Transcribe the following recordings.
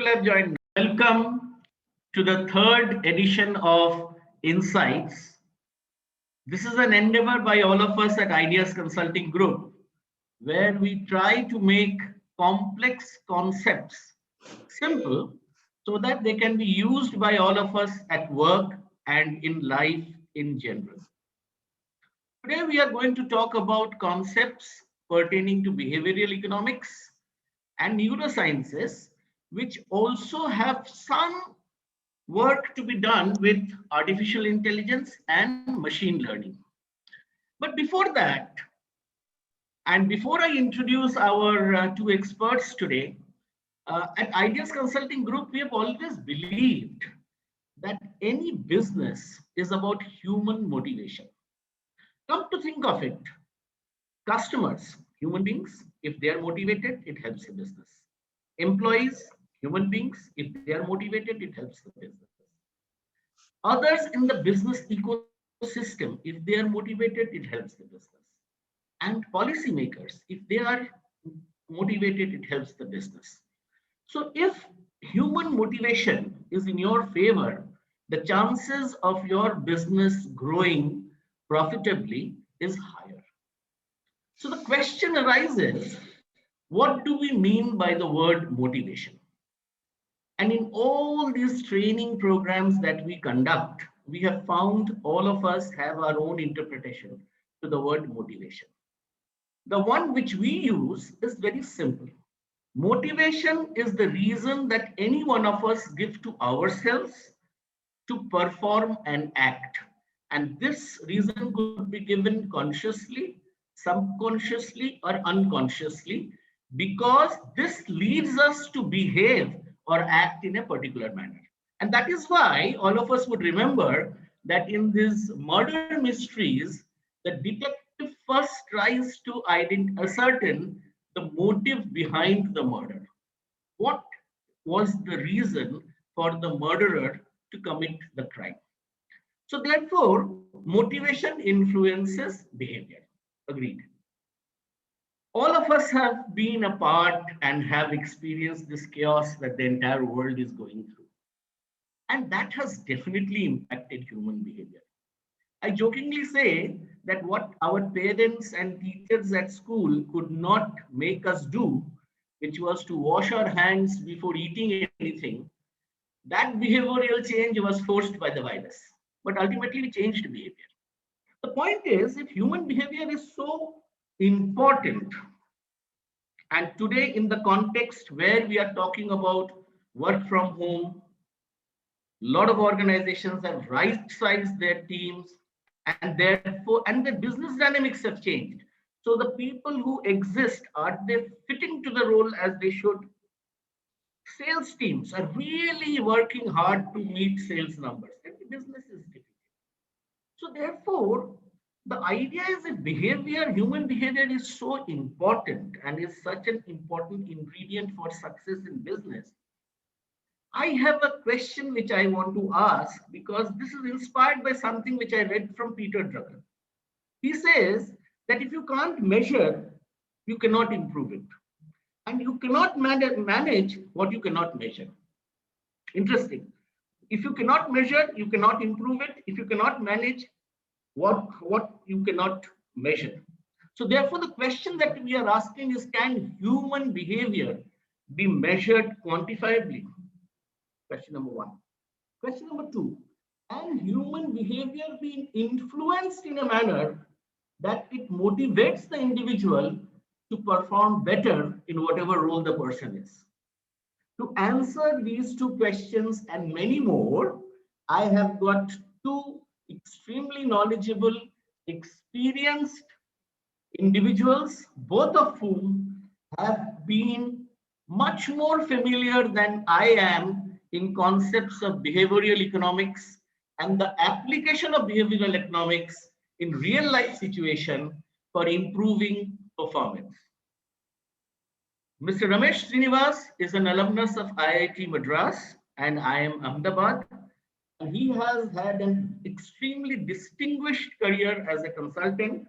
have joined. Welcome to the third edition of Insights. This is an endeavor by all of us at Ideas Consulting Group, where we try to make complex concepts simple so that they can be used by all of us at work and in life in general. Today, we are going to talk about concepts pertaining to behavioral economics and neurosciences, which also have some work to be done with artificial intelligence and machine learning. But before that, and before I introduce our two experts today, at Ideas Consulting Group, we have always believed that any business is about human motivation. Come to think of it, customers, human beings, if they are motivated, it helps the business. Employees, human beings, if they are motivated, it helps the business. Others in the business ecosystem, if they are motivated, it helps the business. And policymakers, if they are motivated, it helps the business. So if human motivation is in your favor, the chances of your business growing profitably is higher. So the question arises, what do we mean by the word motivation? And in all these training programs that we conduct, we have found all of us have our own interpretation to the word motivation. The one which we use is very simple. Motivation is the reason that any one of us give to ourselves to perform an act. And this reason could be given consciously, subconsciously, or unconsciously, because this leads us to behave or act in a particular manner. And that is why all of us would remember that in these murder mysteries, the detective first tries to ascertain the motive behind the murder. What was the reason for the murderer to commit the crime? So therefore, motivation influences behavior. Agreed. All of us have been a part and have experienced this chaos that the entire world is going through. And that has definitely impacted human behavior. I jokingly say that what our parents and teachers at school could not make us do, which was to wash our hands before eating anything, that behavioral change was forced by the virus, but ultimately changed behavior. The point is, if human behavior is so important, and today in the context where we are talking about work from home, a lot of organizations have right-sized their teams, and therefore, and the business dynamics have changed. So the people who exist, are they fitting to the role as they should? Sales teams are really working hard to meet sales numbers, and the business is difficult. So therefore, the idea is that behavior, human behavior is so important and is such an important ingredient for success in business. I have a question which I want to ask because this is inspired by something which I read from Peter Drucker. He says that if you can't measure, you cannot improve it. And you cannot manage what you cannot measure. Interesting. If you cannot measure, you cannot improve it. If you cannot manage, what you cannot measure. So therefore, the question that we are asking is, can human behavior be measured quantifiably? Question number one. Question number two, can human behavior be influenced in a manner that it motivates the individual to perform better in whatever role the person is? To answer these two questions and many more, I have got two extremely knowledgeable, experienced individuals, both of whom have been much more familiar than I am in concepts of behavioral economics and the application of behavioral economics in real life situation for improving performance. Mr. Ramesh Srinivas is an alumnus of IIT Madras and IIM Ahmedabad. And he has had an extremely distinguished career as a consultant,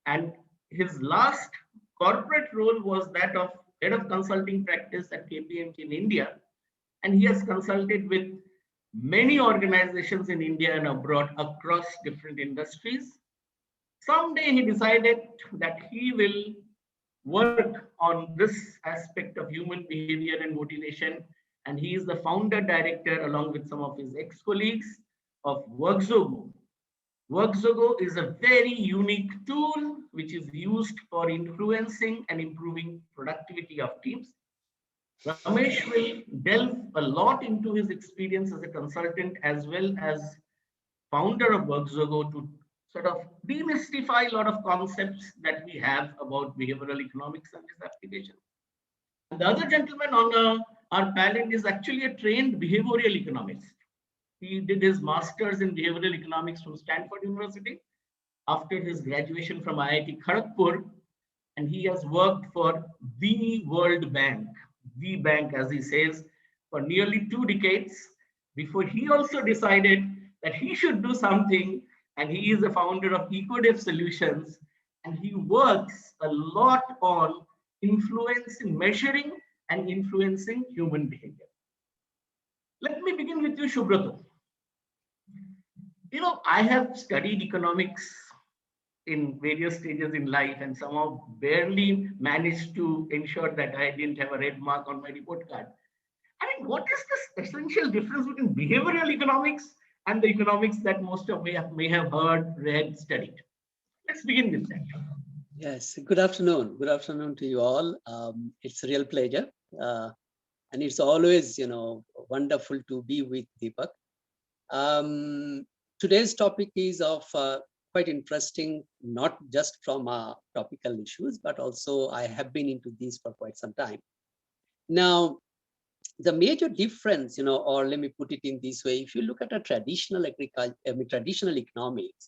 and his last corporate role was that of head of consulting practice at KPMG in India. and he has consulted with many organizations in India and abroad across different industries. Someday he decided that he will work on this aspect of human behavior and motivation, and he is the founder director along with some of his ex-colleagues of Workzogo. Workzogo is a very unique tool which is used for influencing and improving productivity of teams. Ramesh will delve a lot into his experience as a consultant as well as founder of Workzogo to sort of demystify a lot of concepts that we have about behavioral economics and its application. And the other gentleman on our panel is actually a trained behavioral economist. He did his master's in behavioral economics from Stanford University after his graduation from IIT Kharagpur, and he has worked for the World Bank, the bank as he says, for nearly 2 decades before he also decided that he should do something, and he is the founder of EcoDev Solutions, and he works a lot on influencing, measuring and influencing human behavior. Let me begin with you, Shubhrato. I have studied economics in various stages in life and somehow barely managed to ensure that I didn't have a red mark on my report card. I mean, what is this essential difference between behavioral economics and the economics that most of you may have heard, read, studied? Let's begin with that. Yes, good afternoon. Good afternoon to you all. It's a real pleasure. And it's always, wonderful to be with Deepak. Today's topic is of quite interesting, not just from topical issues, but also I have been into this for quite some time. Now, the major difference, or let me put it in this way, if you look at a traditional agriculture, traditional economics,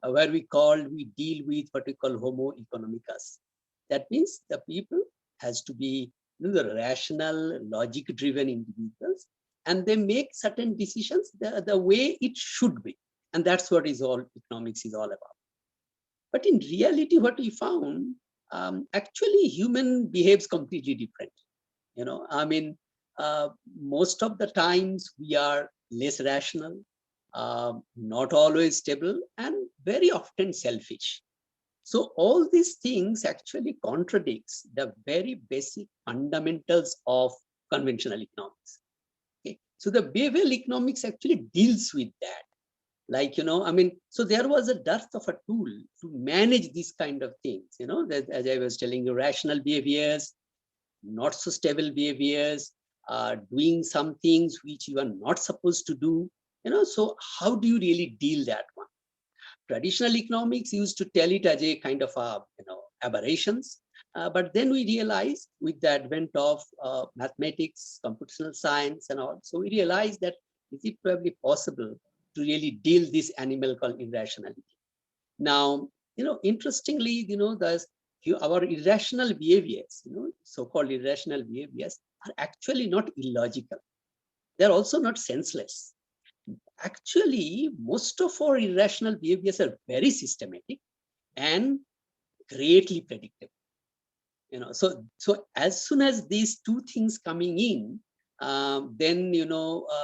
where we deal with what we call homo economicus. That means the people has to be the rational, logic-driven individuals, and they make certain decisions the way it should be. And that's what economics is all about. But in reality, what we found, actually human behaves completely different. Most of the times we are less rational, not always stable, and very often selfish. So all these things actually contradicts the very basic fundamentals of conventional economics. Okay? So the behavioral economics actually deals with that. So there was a dearth of a tool to manage these kind of things, that, as I was telling you, rational behaviors, not so stable behaviors, doing some things which you are not supposed to do. So how do you really deal that one? Traditional economics used to tell it as a kind of aberrations, but then we realized with the advent of mathematics, computational science, and all, so we realized that is it probably possible to really deal this animal called irrationality. Now, interestingly, our irrational behaviors, so-called irrational behaviors, are actually not illogical. They're also not senseless. Actually, most of our irrational behaviors are very systematic and greatly predictable. So as soon as these two things coming in, then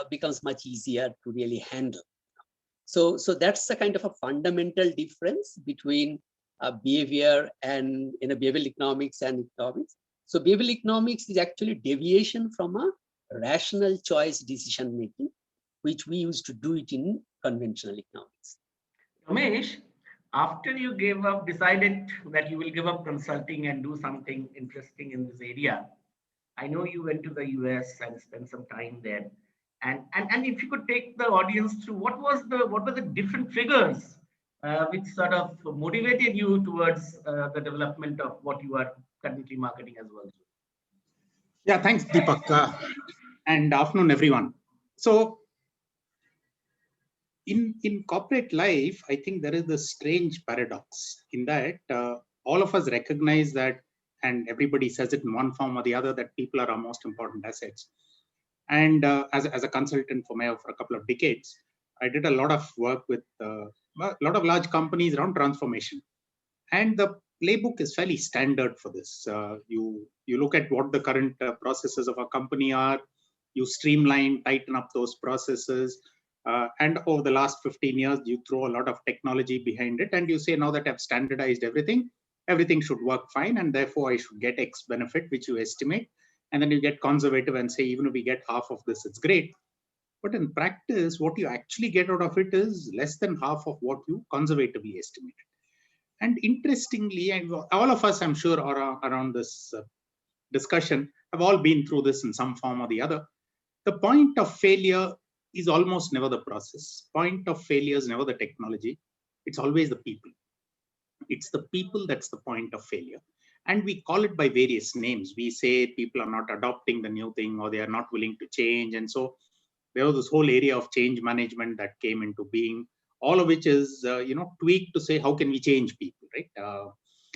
becomes much easier to really handle. So that's the kind of a fundamental difference between behavior and behavioral economics and economics. So behavioral economics is actually deviation from a rational choice decision making, which we used to do it in conventional economics. Ramesh, after you decided that you will give up consulting and do something interesting in this area, I know you went to the US and spent some time there. And if you could take the audience through what were the different triggers which sort of motivated you towards the development of what you are currently marketing as well. Yeah, thanks, Deepak. And afternoon, everyone. So in corporate life, I think there is this strange paradox in that all of us recognize that, and everybody says it in one form or the other, that people are our most important assets. And as a consultant for Mayo for a couple of decades, I did a lot of work with a lot of large companies around transformation. And the playbook is fairly standard for this. You look at what the current processes of a company are, you streamline, tighten up those processes. And over the last 15 years, you throw a lot of technology behind it. And you say, now that I've standardized everything, everything should work fine. And therefore, I should get X benefit, which you estimate. And then you get conservative and say, even if we get half of this, it's great. But in practice, what you actually get out of it is less than half of what you conservatively estimated. And interestingly, and all of us, I'm sure, are around this discussion, have all been through this in some form or the other. The point of failure is almost never the process. Point of failure is never the technology. It's always the people. It's the people that's the point of failure. And we call it by various names. We say people are not adopting the new thing, or they are not willing to change. And so there was this whole area of change management that came into being, all of which is tweaked to say, how can we change people, right?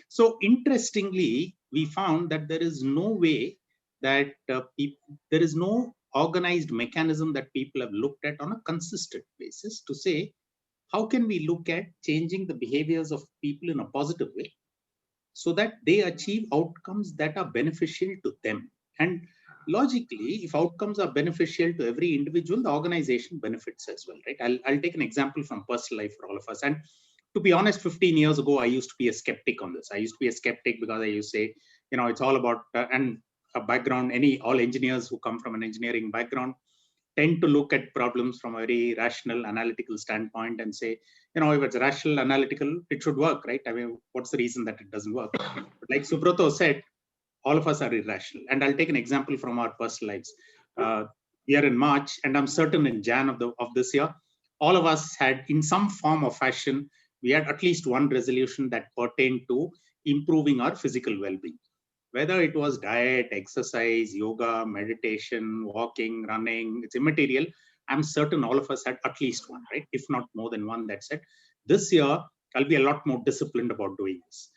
So interestingly, we found that there is no way that there is no organized mechanism that people have looked at on a consistent basis to say, how can we look at changing the behaviors of people in a positive way so that they achieve outcomes that are beneficial to them? And logically, if outcomes are beneficial to every individual, the organization benefits as well, right? I'll take an example from personal life for all of us. And to be honest, 15 years ago, I used to be a skeptic on this. I used to be a skeptic because I used to say, it's all about, and a background, all engineers who come from an engineering background tend to look at problems from a very rational, analytical standpoint and say, if it's rational, analytical, it should work, right? I mean, what's the reason that it doesn't work? But like Subrata said, all of us are irrational. And I'll take an example from our personal lives. We are in March, and I'm certain in Jan of this year, all of us had, in some form or fashion, we had at least one resolution that pertained to improving our physical well-being. Whether it was diet, exercise, yoga, meditation, walking, running, it's immaterial. I'm certain all of us had at least one, right? If not more than one that said, this year, I'll be a lot more disciplined about doing this.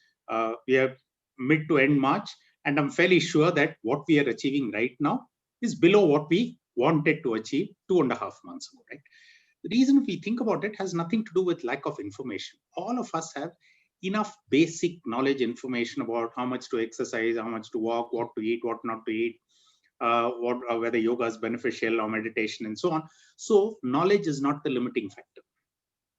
We are mid to end March, and I'm fairly sure that what we are achieving right now is below what we wanted to achieve 2.5 months ago, right? The reason, if we think about it, has nothing to do with lack of information. All of us have enough basic knowledge, information about how much to exercise, how much to walk, what to eat, what not to eat, whether yoga is beneficial or meditation and so on. So knowledge is not the limiting factor.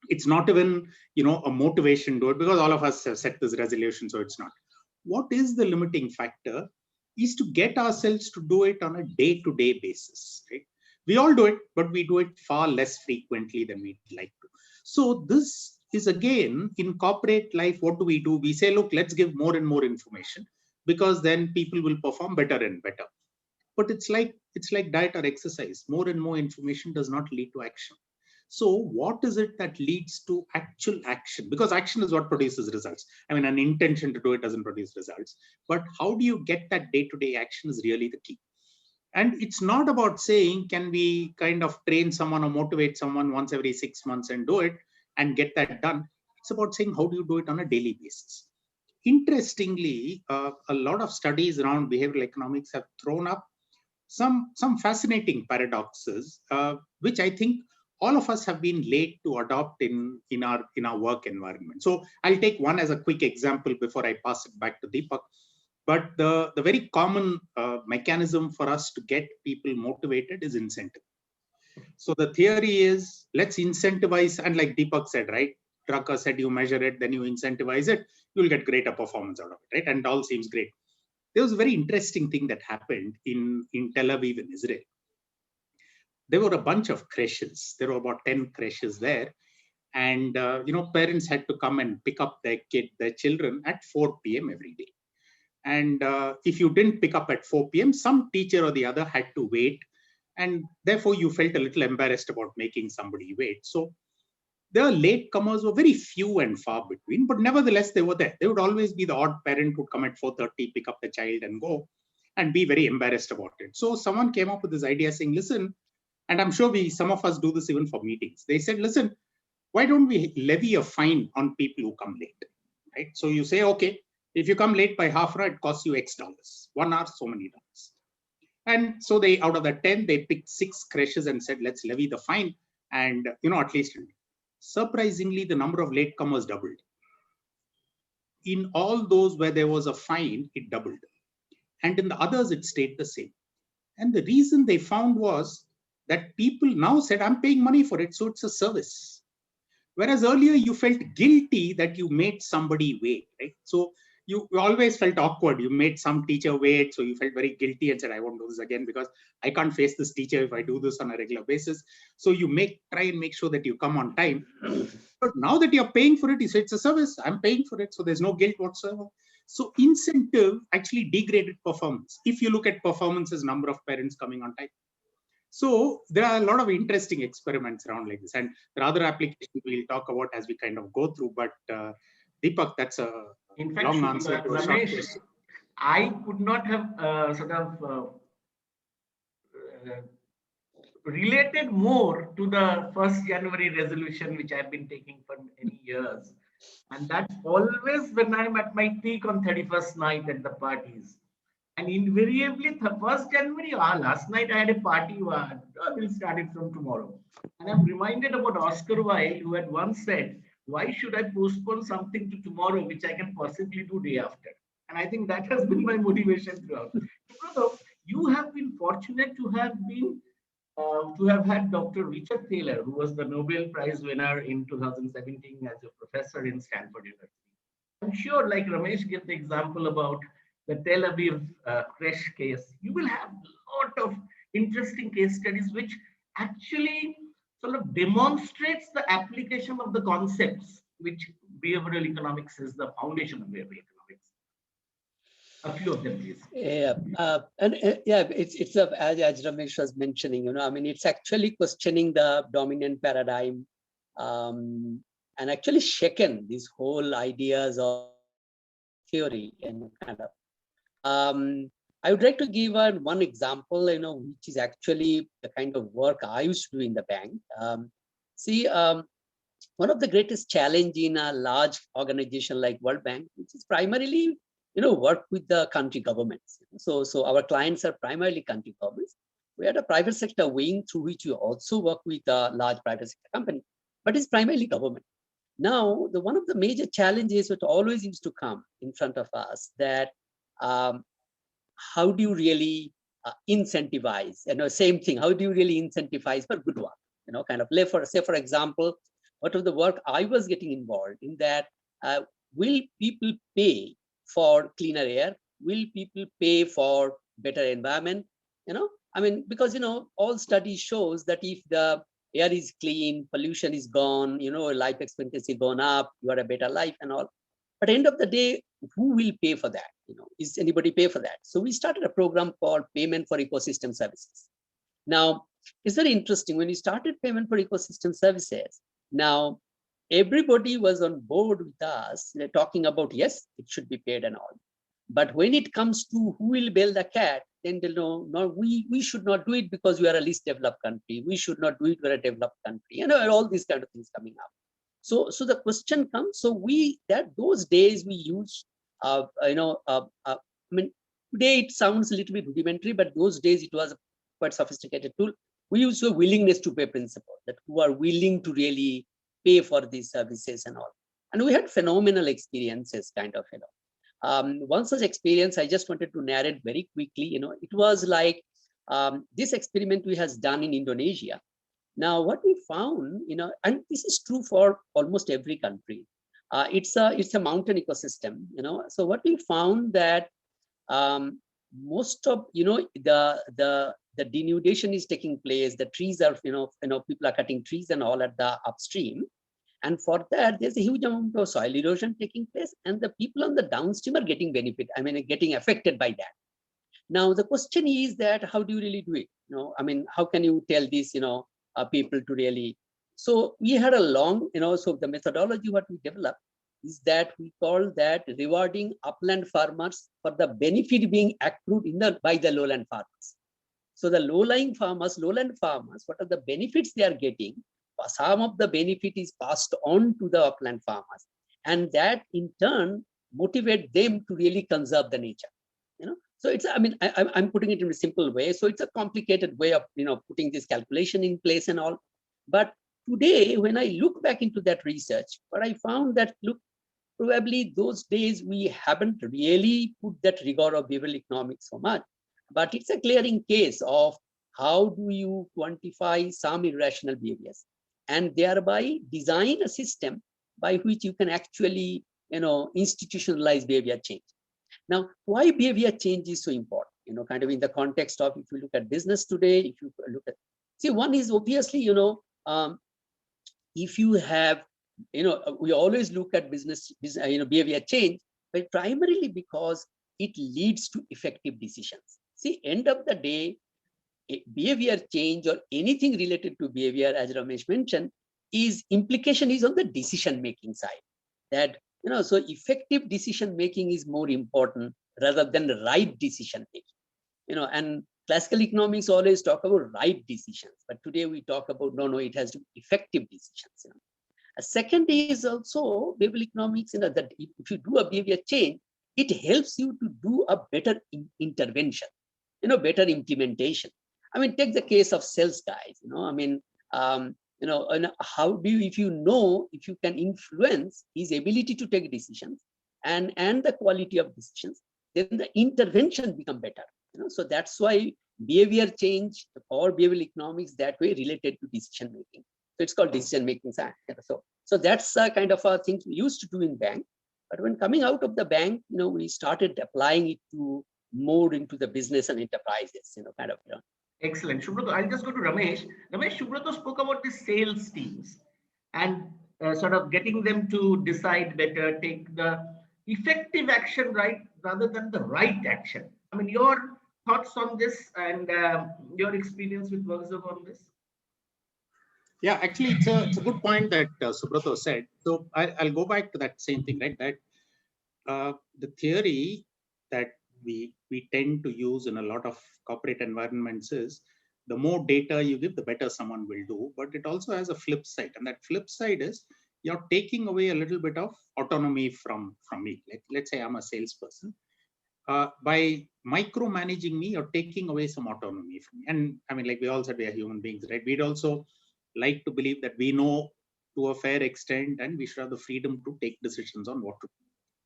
It's not even, a motivation to it, because all of us have set this resolution, so it's not. What is the limiting factor is to get ourselves to do it on a day-to-day basis, right? We all do it, but we do it far less frequently than we'd like to. So this is, again, in corporate life, what do? We say, look, let's give more and more information, because then people will perform better and better. But it's like diet or exercise. More and more information does not lead to action. So what is it that leads to actual action? Because action is what produces results. I mean, an intention to do it doesn't produce results. But how do you get that day-to-day action is really the key. And it's not about saying, can we kind of train someone or motivate someone once every 6 months and do it and get that done. It's about saying, how do you do it on a daily basis? Interestingly, a lot of studies around behavioral economics have thrown up some fascinating paradoxes, which I think all of us have been late to adopt in our work environment. So I'll take one as a quick example before I pass it back to Deepak. But the very common mechanism for us to get people motivated is incentive. So the theory is, let's incentivize, and like Deepak said, right? Drucker said, you measure it, then you incentivize it, you'll get greater performance out of it, right? And it all seems great. There was a very interesting thing that happened in Tel Aviv in Israel. There were a bunch of creches. There were about 10 creches there. And, parents had to come and pick up their children at 4 p.m. every day. And if you didn't pick up at 4 p.m., some teacher or the other had to wait. And therefore, you felt a little embarrassed about making somebody wait. So the latecomers were very few and far between, but nevertheless, they were there. There would always be the odd parent who would come at 4:30, pick up the child and go, and be very embarrassed about it. So someone came up with this idea saying, listen, and I'm sure some of us do this even for meetings. They said, listen, why don't we levy a fine on people who come late, right? So you say, okay, if you come late by half an hour, it costs you X dollars. 1 hour, so many dollars. And so they, out of the 10, they picked 6 creches and said, let's levy the fine. And, at least surprisingly, the number of latecomers doubled. In all those where there was a fine, it doubled. And in the others, it stayed the same. And the reason they found was that people now said, I'm paying money for it, so it's a service. Whereas earlier you felt guilty that you made somebody wait, right? So you always felt awkward. You made some teacher wait, so you felt very guilty and said, I won't do this again because I can't face this teacher if I do this on a regular basis. So you try and make sure that you come on time. But now that you're paying for it, you say it's a service. I'm paying for it, so there's no guilt whatsoever. So incentive actually degraded performance. If you look at performance as number of parents coming on time. So there are a lot of interesting experiments around like this, and there are other applications we'll talk about as we kind of go through. But Deepak, that's a In fact, long answer to a short Ramesh, question. I could not have related more to the 1st January resolution, which I've been taking for many years. And that's always when I'm at my peak on 31st night at the parties. And invariably, 1st January, last night I had a party, we'll start it from tomorrow. And I'm reminded about Oscar Wilde, who had once said, why should I postpone something to tomorrow, which I can possibly do day after? And I think that has been my motivation throughout. So, you have been fortunate to have had Dr. Richard Thaler, who was the Nobel Prize winner in 2017 as a professor in Stanford University. I'm sure, like Ramesh gave the example about the Tel Aviv crash case, you will have a lot of interesting case studies which actually sort of demonstrates the application of the concepts which behavioral economics is the foundation of behavioral economics. A few of them, please. Yeah, it's as Ramesh was mentioning, I mean, it's actually questioning the dominant paradigm, and actually shaken these whole ideas of theory and kind of. I would like to give one example, which is actually the kind of work I used to do in the bank. One of the greatest challenge in a large organization like World Bank, which is primarily, work with the country governments. So our clients are primarily country governments. We had a private sector wing through which we also work with a large private sector company, but it's primarily government. Now, one of the major challenges which always used to come in front of us that how do you really incentivize? Same thing. How do you really incentivize for good work? Kind of say for example, what of the work I was getting involved in that? Will people pay for cleaner air? Will people pay for better environment? I mean, because all studies shows that if the air is clean, pollution is gone, life expectancy gone up, you are a better life and all. But at the end of the day, who will pay for that? Is anybody pay for that? So we started a program called Payment for Ecosystem Services. Now, it's very interesting. When we started Payment for Ecosystem Services, now everybody was on board with us. They're talking about, yes, it should be paid and all. But when it comes to who will bail the cat, then they'll know, no, we should not do it because we are a least developed country. We should not do it, we're a developed country. All these kind of things coming up. So the question comes, so those days we use, I mean, today it sounds a little bit rudimentary, but those days it was a quite sophisticated tool. We use a willingness to pay principle, that who are willing to really pay for these services and all. And we had phenomenal experiences, kind of, one such experience, I just wanted to narrate very quickly, it was like this experiment we has done in Indonesia. Now, what we found, and this is true for almost every country, it's a mountain ecosystem, So what we found that most of, the denudation is taking place. The trees are, people are cutting trees and all at the upstream. And for that, there's a huge amount of soil erosion taking place, and the people on the downstream are getting benefit. I mean, getting affected by that. Now, the question is that how do you really do it? I mean, how can you tell these, people to really? So we had a long, so the methodology what we developed is that we call that rewarding upland farmers for the benefit being accrued by the lowland farmers. So the lowland farmers, what are the benefits they are getting? Some of the benefit is passed on to the upland farmers, and that in turn motivate them to really conserve the nature. So it's, I mean, I'm putting it in a simple way. So it's a complicated way of putting this calculation in place and all. But today, when I look back into that research, what I found that probably those days we haven't really put that rigor of behavioral economics so much. but it's a clearing case of how do you quantify some irrational behaviors and thereby design a system by which you can actually, institutionalize behavior change. Now, why behavior change is so important? Kind of in the context of, if you look at business today, if you look at, see, one is obviously, if you have, we always look at business, behavior change, but primarily because it leads to effective decisions. See, end of the day, behavior change or anything related to behavior, as Ramesh mentioned, implication is on the decision making side. That, so effective decision making is more important rather than the right decision making. And classical economics always talk about right decisions, but today we talk about no, it has to be effective decisions. A second is also behavioral economics, that if you do a behavior change, it helps you to do a better intervention, better implementation. I mean, take the case of sales guys, and how do you, if you can influence his ability to take decisions and the quality of decisions, then the intervention become better. So that's why behavior change or behavioral economics that way related to decision making. So it's called decision making science. So that's a kind of a thing we used to do in bank. But when coming out of the bank, we started applying it to more into the business and enterprises, kind of. Excellent. Subrato, I'll just go to Ramesh. Ramesh, Subrato spoke about the sales teams and sort of getting them to decide better, take the effective action right rather than the right action. I mean, your thoughts on this and your experience with Workzone on this? Yeah, actually, it's a good point that Subrato said. So I'll go back to that same thing, right? That the theory that we tend to use in a lot of corporate environments is the more data you give, the better someone will do. But it also has a flip side, and that flip side is you're taking away a little bit of autonomy from me. Let's say I'm a salesperson. By micromanaging me, you're taking away some autonomy from me. And I mean, like we all said, we are human beings, right? We'd also like to believe that we know to a fair extent, and we should have the freedom to take decisions on what to do.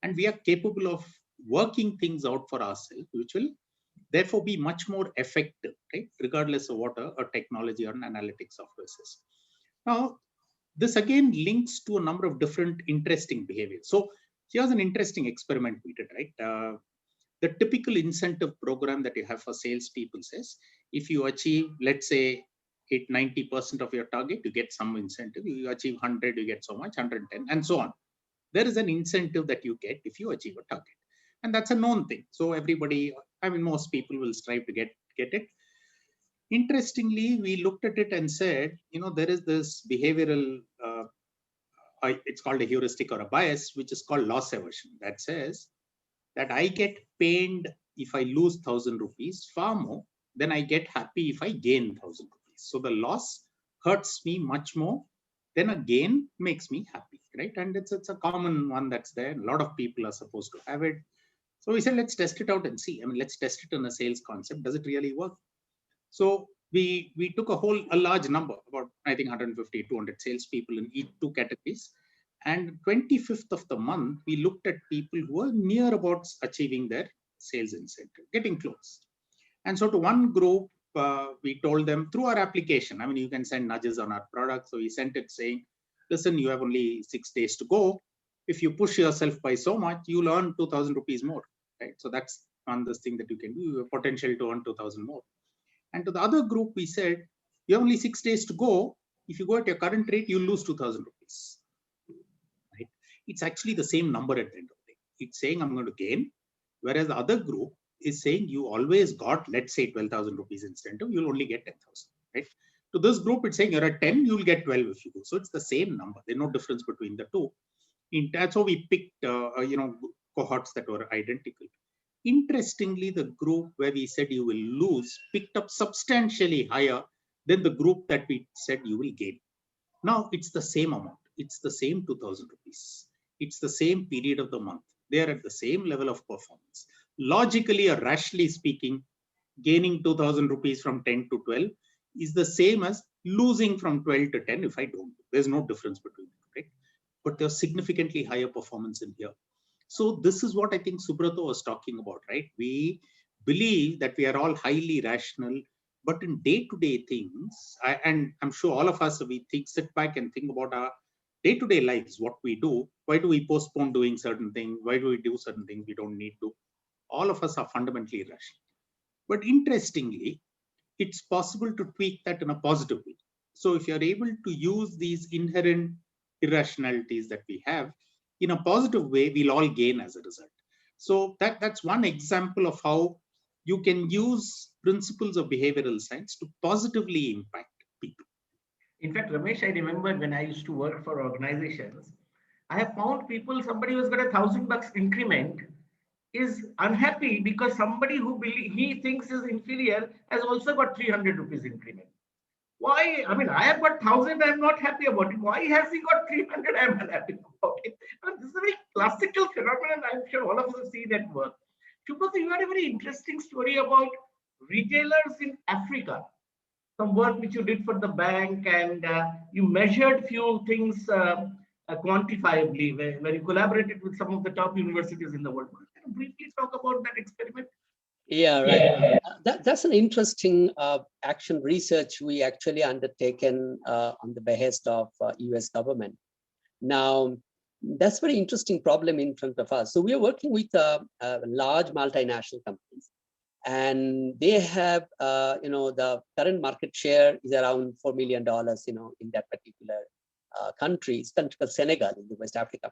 And we are capable of working things out for ourselves, which will therefore be much more effective, right? Regardless of what a technology or an analytics software is. Now, this again links to a number of different interesting behaviors. So here's an interesting experiment we did, right? The typical incentive program that you have for salespeople says, if you achieve, let's say, hit 90% of your target, you get some incentive. You achieve 100, you get so much, 110, and so on. There is an incentive that you get if you achieve a target. And that's a known thing. So everybody, I mean, most people will strive to get it. Interestingly, we looked at it and said, there is this behavioral, it's called a heuristic or a bias, which is called loss aversion, that says that I get pained if I lose 1,000 rupees far more than I get happy if I gain 1,000 rupees. So the loss hurts me much more than a gain makes me happy, right? And it's a common one that's there. A lot of people are supposed to have it. So we said, let's test it out and see. I mean, let's test it in a sales concept. Does it really work? So we took a large number, about I think 150, 200 salespeople in each two categories. And 25th of the month, we looked at people who were near about achieving their sales incentive, getting close. And so to one group, we told them through our application, I mean, you can send nudges on our product. So we sent it saying, listen, you have only 6 days to go. If you push yourself by so much, you'll earn 2,000 rupees more, right? So that's one this thing that you can do, you have potential to earn 2,000 more. And to the other group, we said, you have only 6 days to go. If you go at your current rate, you'll lose 2,000 rupees. Right? It's actually the same number at the end of the day. It's saying I'm going to gain, whereas the other group is saying you always got, let's say, 12,000 rupees incentive, you'll only get 10,000, right? To this group, it's saying you're at 10, you'll get 12 if you go. So it's the same number. There's no difference between the two. That's how we picked, cohorts that were identical. Interestingly, the group where we said you will lose picked up substantially higher than the group that we said you will gain. Now it's the same amount. It's the same 2,000 rupees. It's the same period of the month. They are at the same level of performance. Logically or rationally speaking, gaining 2,000 rupees from 10 to 12 is the same as losing from 12 to 10 if I don't. There's no difference between them, right? But there's significantly higher performance in here. So this is what I think Subrato was talking about, right? We believe that we are all highly rational, but in day-to-day things, and I'm sure all of us, we sit back and think about our day-to-day lives, what we do. Why do we postpone doing certain things? Why do we do certain things we don't need to? All of us are fundamentally rational. But interestingly, it's possible to tweak that in a positive way. So if you're able to use these inherent irrationalities that we have in a positive way, we'll all gain as a result. So that's one example of how you can use principles of behavioral science to positively impact people. In fact, Ramesh, I remember when I used to work for organizations, I have found people, somebody who's got $1,000 increment is unhappy because somebody who he thinks is inferior has also got 300 rupees increment. Why? I mean, I have got 1,000, I'm not happy about it. Why has he got 300? I'm unhappy about it. And this is a very classical phenomenon. I'm sure all of us have seen that work. Shubhra, you had a very interesting story about retailers in Africa. Some work which you did for the bank, and you measured few things quantifiably, where you collaborated with some of the top universities in the world. Can you briefly talk about that experiment? Yeah, right. That's an interesting action research we actually undertaken on the behest of US government. Now, that's very interesting problem in front of us. So we are working with large multinational companies, and they have, the current market share is around $4 million, in that particular country. It's country called Senegal in the West Africa.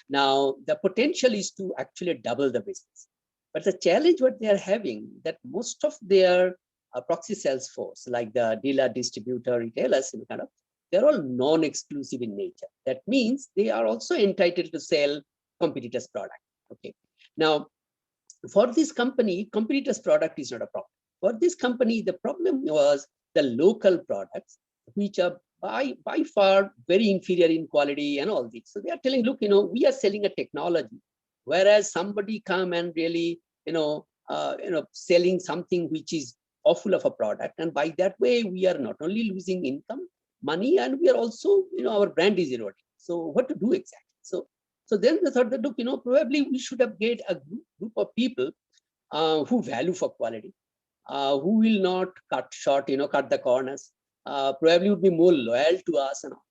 Now, the potential is to actually double the business. But the challenge what they are having, that most of their proxy sales force, like the dealer, distributor, retailers, they're all non-exclusive in nature. That means they are also entitled to sell competitors' product. Okay. Now, for this company, competitors' product is not a problem. For this company, the problem was the local products, which are by far very inferior in quality and all this. So they are telling, look, we are selling a technology, whereas somebody come and really, selling something which is awful of a product. And by that way, we are not only losing income, money, and we are also, our brand is eroding. So what to do exactly? So then they thought that, look, probably we should have get a group of people who value for quality, who will not cut short, cut the corners, probably would be more loyal to us and all.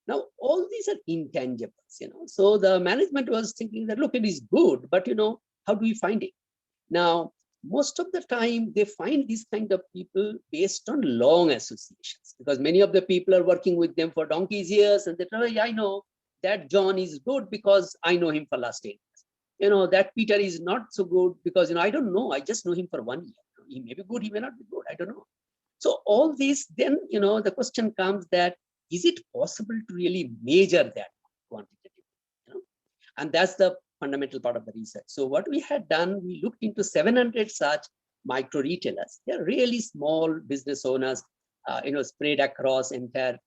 Now, all these are intangibles, So the management was thinking that, look, it is good, but, how do we find it? Now, most of the time, they find these kind of people based on long associations, because many of the people are working with them for donkey's years, and they tell, yeah, I know that John is good because I know him for last 8 years. That Peter is not so good because, I don't know, I just know him for 1 year. He may be good, he may not be good, I don't know. So all these, then, the question comes that, is it possible to really measure that quantitatively? And that's the fundamental part of the research. So what we had done, we looked into 700 such micro retailers. They're really small business owners, spread across entire,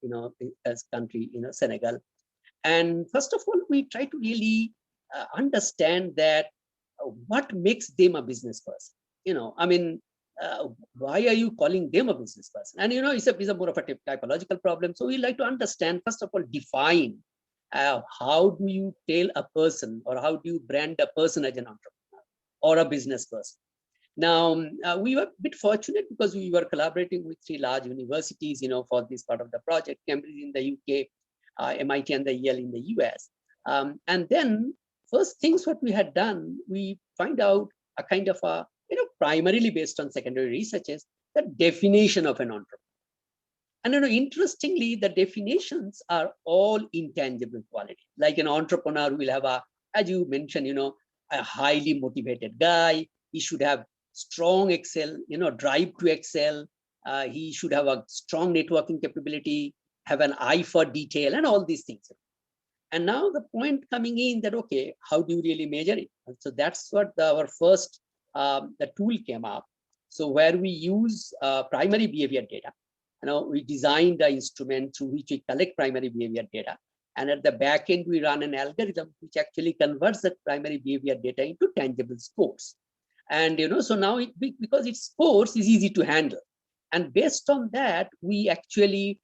country, Senegal. And first of all, we try to really understand that what makes them a business person. Why are you calling them a business person? And it's a more of a typological problem. So we like to understand, first of all, define how do you tell a person, or how do you brand a person as an entrepreneur or a business person? Now, we were a bit fortunate because we were collaborating with 3 large universities, for this part of the project: Cambridge in the UK, MIT and the Yale in the US. And then first things what we had done, we find out a kind of a, primarily based on secondary researches, the definition of an entrepreneur. And interestingly, the definitions are all intangible quality. Like an entrepreneur will have as you mentioned, a highly motivated guy. He should have strong Excel, drive to excel. He should have a strong networking capability, have an eye for detail, and all these things. And now the point coming in that, okay, how do you really measure it? And so that's what our first the tool came up. So where we use primary behavior data. We designed the instrument through which we collect primary behavior data. And at the back end, we run an algorithm which actually converts that primary behavior data into tangible scores. And, so now because its scores is easy to handle. And based on that, we actually,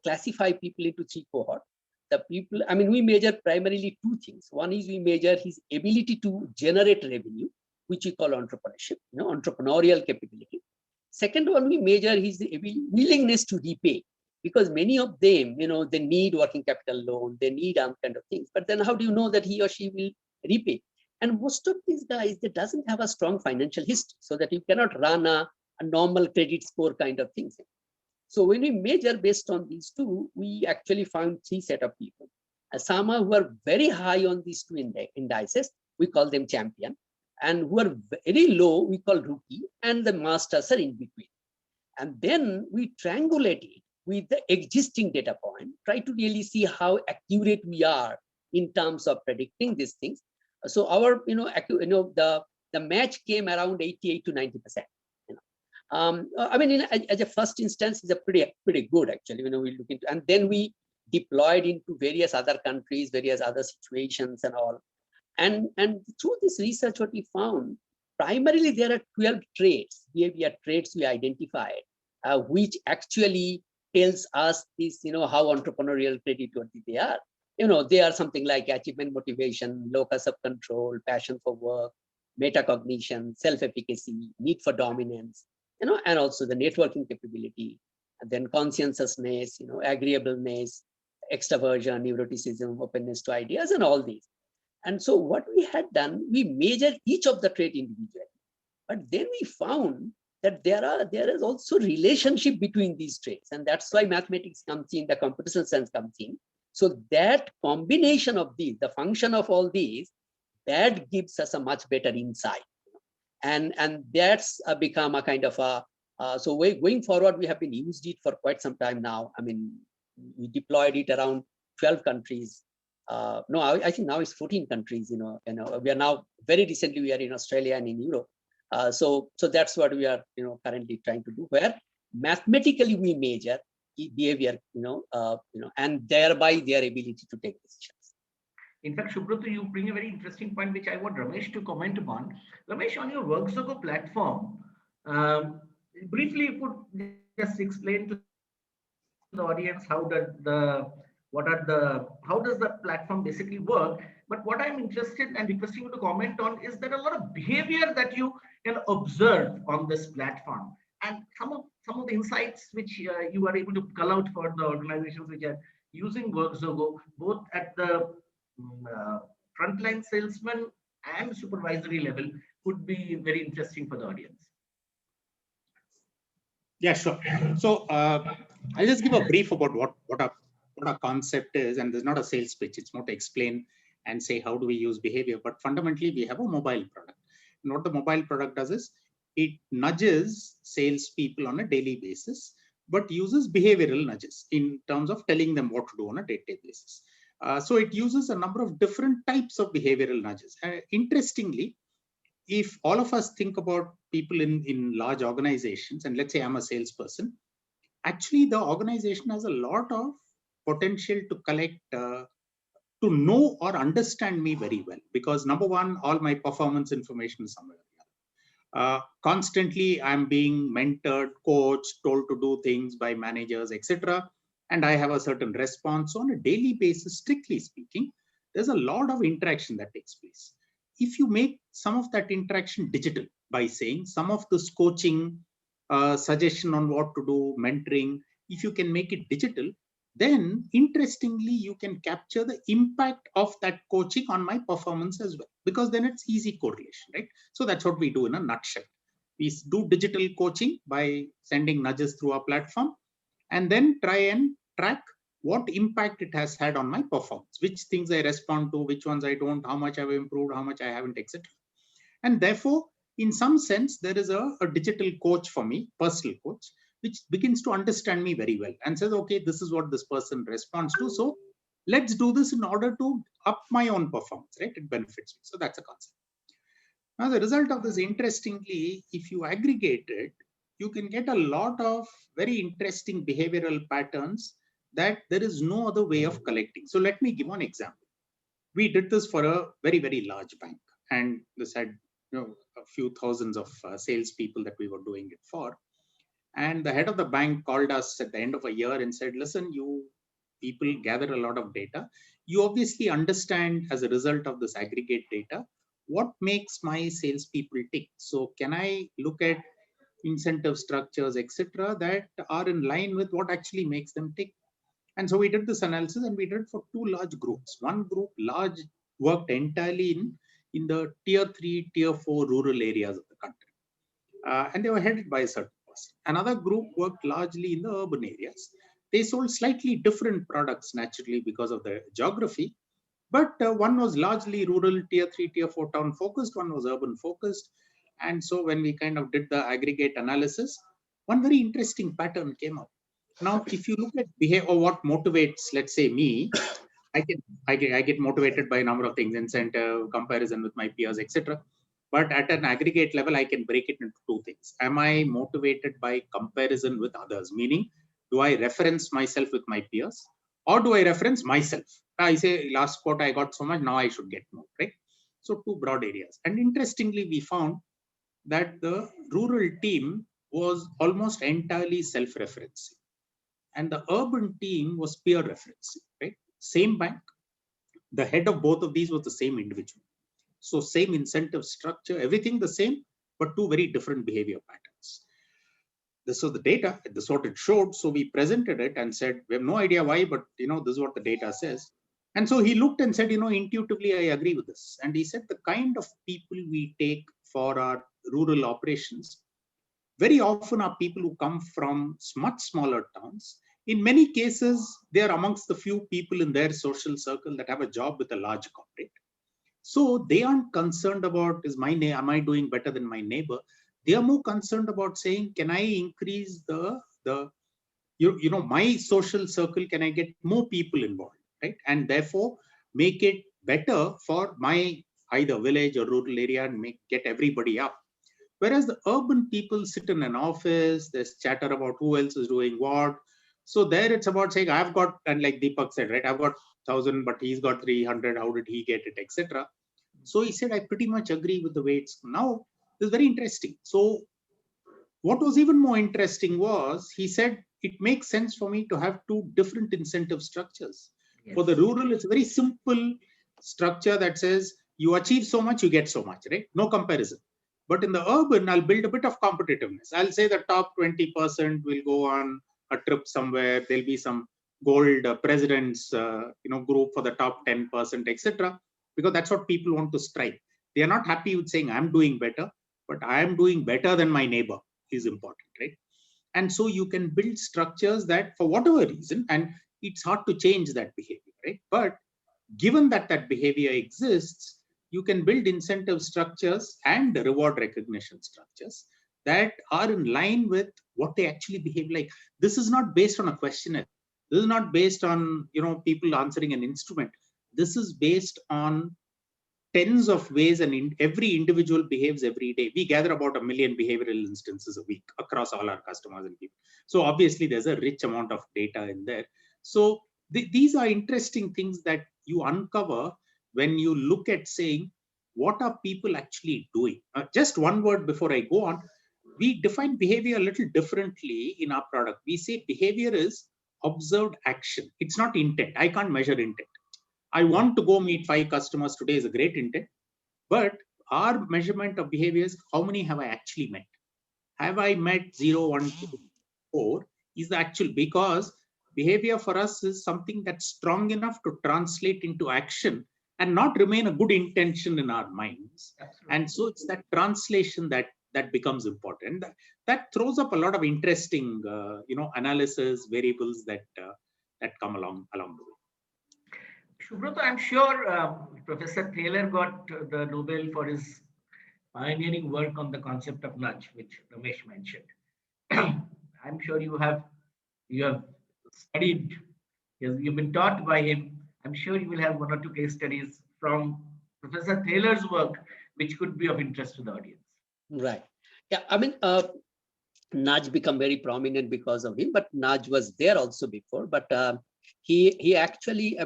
classify people into 3 cohorts. The people, we measure primarily 2 things. One is we measure his ability to generate revenue. which we call entrepreneurship, entrepreneurial capability. Second one, we measure his willingness to repay, because many of them, they need working capital loan, they need kind of things. But then how do you know that he or she will repay? And most of these guys, they doesn't have a strong financial history, so that you cannot run a normal credit score kind of things. So when we measure based on these two, we actually found three set of people. Some who are very high on these two indices, we call them champion, and who are very low, we call rookie, and the masters are in between. And then we triangulate it with the existing data point, try to really see how accurate we are in terms of predicting these things. So our, the match came around 88 to 90%. I mean, as a first instance, is a pretty good actually. We look into, and then we deployed into various other countries, various other situations, and all. And through this research, what we found, primarily there are 12 traits, behavior traits we identified, which actually tells us this, how entrepreneurial creditworthy they are. They are something like achievement motivation, locus of control, passion for work, metacognition, self-efficacy, need for dominance, and also the networking capability, and then conscientiousness, agreeableness, extroversion, neuroticism, openness to ideas, and all these. And so what we had done, we measured each of the traits individually, but then we found that there is also relationship between these traits, and that's why mathematics comes in, the computational science comes in. So that combination of these, the function of all these, that gives us a much better insight, and that's become a kind of a so going forward, we have been used it for quite some time now. I mean, we deployed it around 12 countries. No, I think now it's 14 countries. We are now very recently we are in Australia and in Europe. So that's what we are currently trying to do, where mathematically we measure behavior, and thereby their ability to take decisions. In fact, Subrata, you bring a very interesting point, which I want Ramesh to comment upon. Ramesh, on your WorkZogo platform, briefly, you could just explain to the audience how how does the platform basically work. But what I'm interested and requesting you to comment on is there a lot of behavior that you can observe on this platform, and some of the insights which you are able to cull out for the organizations which are using WorkZogo, both at the frontline salesman and supervisory level, would be very interesting for the audience. Yeah, sure. So I'll just give a brief about what our concept is, and there's not a sales pitch. It's more to explain and say how do we use behavior. But fundamentally, we have a mobile product. And what the mobile product does is it nudges salespeople on a daily basis, but uses behavioral nudges in terms of telling them what to do on a day-to-day basis. So it uses a number of different types of behavioral nudges. Interestingly, if all of us think about people in large organizations, and let's say I'm a salesperson, actually the organization has a lot of potential to collect, to know or understand me very well, because number one, all my performance information is somewhere. Constantly, I'm being mentored, coached, told to do things by managers, etc. And I have a certain response. So on a daily basis, strictly speaking, there's a lot of interaction that takes place. If you make some of that interaction digital by saying some of this coaching, suggestion on what to do, mentoring, if you can make it digital, then interestingly, you can capture the impact of that coaching on my performance as well, because then it's easy correlation, right? So that's what we do in a nutshell. We do digital coaching by sending nudges through our platform, and then try and track what impact it has had on my performance, which things I respond to, which ones I don't, how much I've improved, how much I haven't, etc. And therefore, in some sense, there is a digital coach for me, personal coach, which begins to understand me very well and says, okay, this is what this person responds to. So let's do this in order to up my own performance, right? It benefits me. So that's a concept. Now, the result of this, interestingly, if you aggregate it, you can get a lot of very interesting behavioral patterns that there is no other way of collecting. So let me give one example. We did this for a very, very large bank, and this had a few thousands of salespeople that we were doing it for. And the head of the bank called us at the end of a year and said, listen, you people gather a lot of data. You obviously understand as a result of this aggregate data what makes my salespeople tick? So can I look at incentive structures, etc., that are in line with what actually makes them tick? And so we did this analysis, and we did it for two large groups. One group large worked entirely in the tier 3, tier 4 rural areas of the country. And they were headed by a certain person. Another group worked largely in the urban areas. They sold slightly different products naturally because of the geography, but one was largely rural, tier 3, tier 4 town focused, one was urban focused. And so when we kind of did the aggregate analysis, one very interesting pattern came up. Now, if you look at behavior or what motivates, let's say me, I get motivated by a number of things, incentive, comparison with my peers, etc. But at an aggregate level, I can break it into two things. Am I motivated by comparison with others? Meaning, do I reference myself with my peers, or do I reference myself? I say last quarter I got so much, now I should get more, right? So two broad areas. And interestingly, we found that the rural team was almost entirely self-referencing, and the urban team was peer referencing, right? Same bank, the head of both of these was the same individual. So same incentive structure, everything the same, but two very different behavior patterns. This was the data, this is what it showed. So we presented it and said, we have no idea why, but this is what the data says. And so he looked and said, intuitively, I agree with this. And he said, the kind of people we take for our rural operations very often are people who come from much smaller towns. In many cases, they are amongst the few people in their social circle that have a job with a large corporate. So they aren't concerned about, am I doing better than my neighbor? They are more concerned about saying, can I increase my social circle? Can I get more people involved, right? And therefore make it better for my either village or rural area and get everybody up. Whereas the urban people sit in an office, there's chatter about who else is doing what. So there it's about saying, I've got, and like Deepak said, right, I've got 1,000, but he's got 300. How did he get it, etc. So he said, I pretty much agree with the way it's now. This is very interesting. So what was even more interesting was he said, it makes sense for me to have two different incentive structures. Yes. For the rural, it's a very simple structure that says you achieve so much, you get so much, right? No comparison. But in the urban, I'll build a bit of competitiveness. I'll say the top 20% will go on a trip somewhere. There'll be some gold president's group for the top 10%, etc. Because that's what people want to strive. They are not happy with saying I'm doing better, but I am doing better than my neighbor is important, right? And so you can build structures that for whatever reason, and it's hard to change that behavior, right? But given that that behavior exists, you can build incentive structures and reward recognition structures that are in line with what they actually behave like. This is not based on a questionnaire. This is not based on people answering an instrument. This is based on tens of ways, and every individual behaves every day. We gather about 1 million behavioral instances a week across all our customers and people. So obviously there's a rich amount of data in there. So these are interesting things that you uncover when you look at saying, what are people actually doing? Just one word before I go on. We define behavior a little differently in our product. We say behavior is observed action. It's not intent. I can't measure intent. I want to go meet 5 customers today is a great intent, but our measurement of behavior is how many have I actually met? Have I met 0, 1, 2, 4 is the actual, because behavior for us is something that's strong enough to translate into action and not remain a good intention in our minds. Absolutely. And so it's that translation that becomes important. That throws up a lot of interesting, analysis variables that come along the way. Subrata, I'm sure Professor Taylor got the Nobel for his pioneering work on the concept of nudge, which Ramesh mentioned. I'm sure you have studied, you've been taught by him. I'm sure you will have 1 or 2 case studies from Professor Taylor's work, which could be of interest to the audience. Right. Yeah, I mean, nudge become very prominent because of him, but nudge was there also before. But he actually,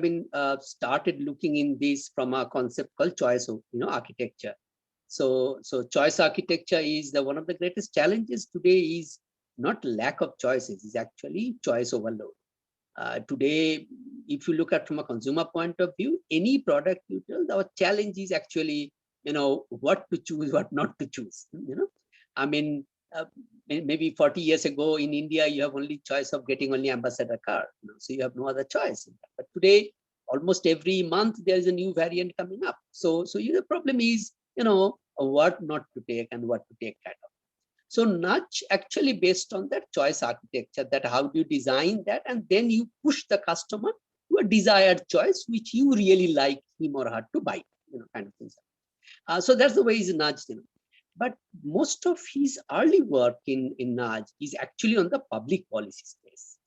started looking in this from a concept called choice of architecture. So choice architecture is one of the greatest challenges today. Is not lack of choices, is actually choice overload. Today, if you look at from a consumer point of view, any product you tell, our challenge is actually what to choose, what not to choose. I mean, maybe 40 years ago in India, you have only choice of getting only ambassador car. So you have no other choice. But today, almost every month, there is a new variant coming up. So the problem is, what not to take and what to take kind of. So nudge actually based on that choice architecture, that how do you design that, and then you push the customer to a desired choice, which you really like him or her to buy, kind of things. So that's the way he's nudged, But most of his early work in nudge is actually on the public policy space,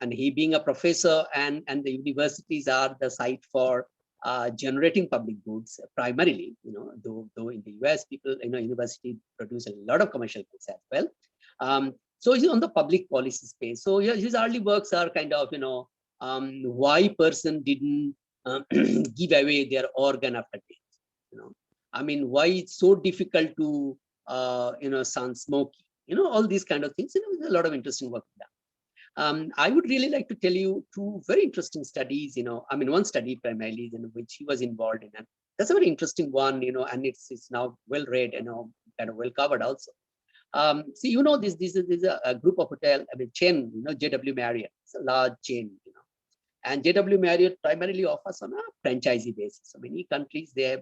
and he being a professor and the universities are the site for generating public goods primarily, though in the US people, university produce a lot of commercial goods as well. So he's on the public policy space. So yeah, his early works are kind of, why person didn't give away their organ after death, I mean, why it's so difficult to, sound smoky, all these kind of things, there's a lot of interesting work done. I would really like to tell you two very interesting studies, I mean, one study primarily in which he was involved in, and that's a very interesting one, and it's now well read, kind of well covered also. See, this is a group of hotel, I mean, chain, JW Marriott, it's a large chain, and JW Marriott primarily offers on a franchisee basis. So many countries they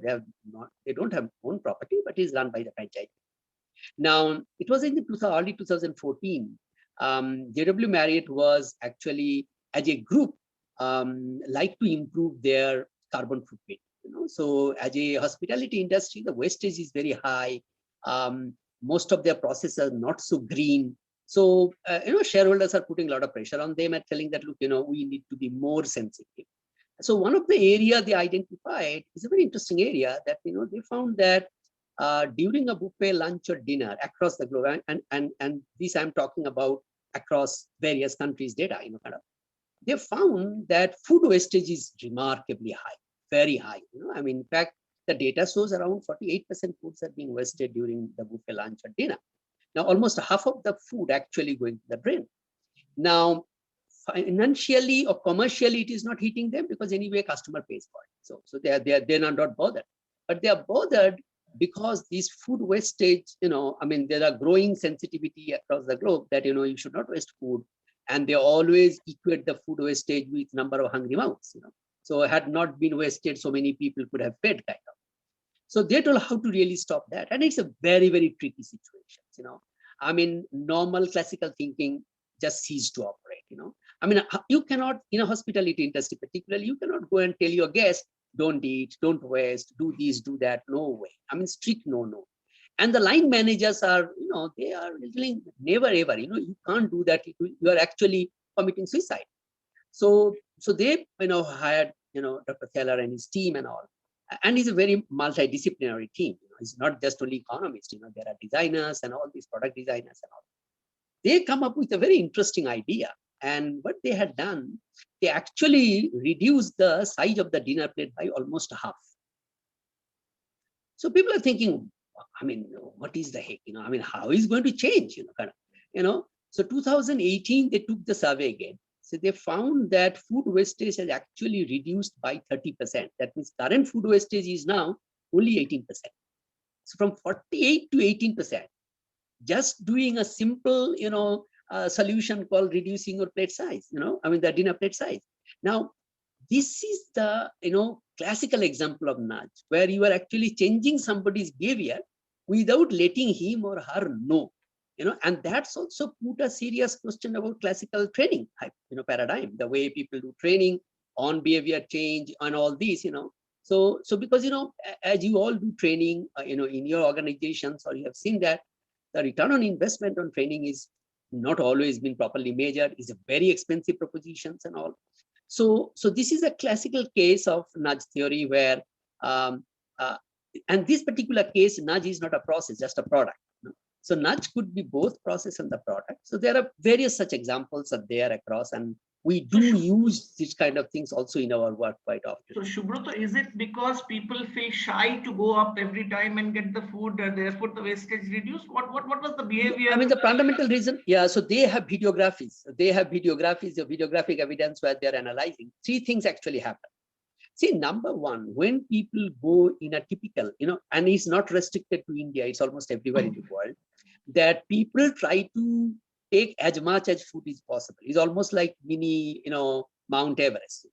don't have own property, but is run by the franchise. Now, it was in the early 2014. JW Marriott was actually, as a group, like to improve their carbon footprint. So as a hospitality industry, the wastage is very high. Most of their processes are not so green. So shareholders are putting a lot of pressure on them and telling that, look, we need to be more sensitive. So one of the area they identified is a very interesting area that they found that during a buffet lunch or dinner across the globe, and this I'm talking about across various countries' data, they found that food wastage is remarkably high, very high. I mean, in fact, the data shows around 48% foods are being wasted during the buffet lunch or dinner. Now, almost half of the food actually going to the drain. Now, financially or commercially, it is not hitting them because anyway, customer pays for it. So they're not bothered, but they are bothered because these food wastage, I mean, there are growing sensitivity across the globe that, you should not waste food. And they always equate the food wastage with number of hungry mouths, So had not been wasted, so many people could have fed kind of. So they told how to really stop that. And it's a very, very tricky situation, I mean, normal classical thinking just ceased to operate, I mean, you cannot, in a hospitality industry particularly, you cannot go and tell your guest, don't eat, don't waste, do this, do that. No way. I mean, strict no. And the line managers are, they are literally never ever, you can't do that. You are actually committing suicide. So they, hired, Dr. Thaler and his team and all. And it's a very multidisciplinary team. It's not just only economists, there are designers and all these product designers and all. They come up with a very interesting idea. And what they had done, they actually reduced the size of the dinner plate by almost half. So people are thinking, I mean, what is the heck? I mean, how is it going to change? So 2018, they took the survey again. So they found that food wastage has actually reduced by 30%. That means current food wastage is now only 18%. So from 48 to 18%, just doing a simple, solution called reducing your plate size, I mean, the dinner plate size. Now, this is the, classical example of nudge, where you are actually changing somebody's behavior without letting him or her know, and that's also put a serious question about classical training type, paradigm, the way people do training on behavior change and all these, So because, as you all do training, in your organizations, or you have seen that the return on investment on training is not always been properly measured, is a very expensive propositions and all. So this is a classical case of nudge theory where, and this particular case, nudge is not a process, just a product. So nudge could be both process and the product. So there are various such examples are there across, and we do use these kind of things also in our work quite often. So Subrata, is it because people feel shy to go up every time and get the food, therefore the wastage reduced? What was the behavior? I mean, the fundamental reason, yeah. So they have videographies. They have videographies, the videographic evidence where they're analyzing. Three things actually happen. See, number one, when people go in a typical, and it's not restricted to India, it's almost everywhere in the world, that people try to take as much as food is possible. It's almost like mini, Mount Everest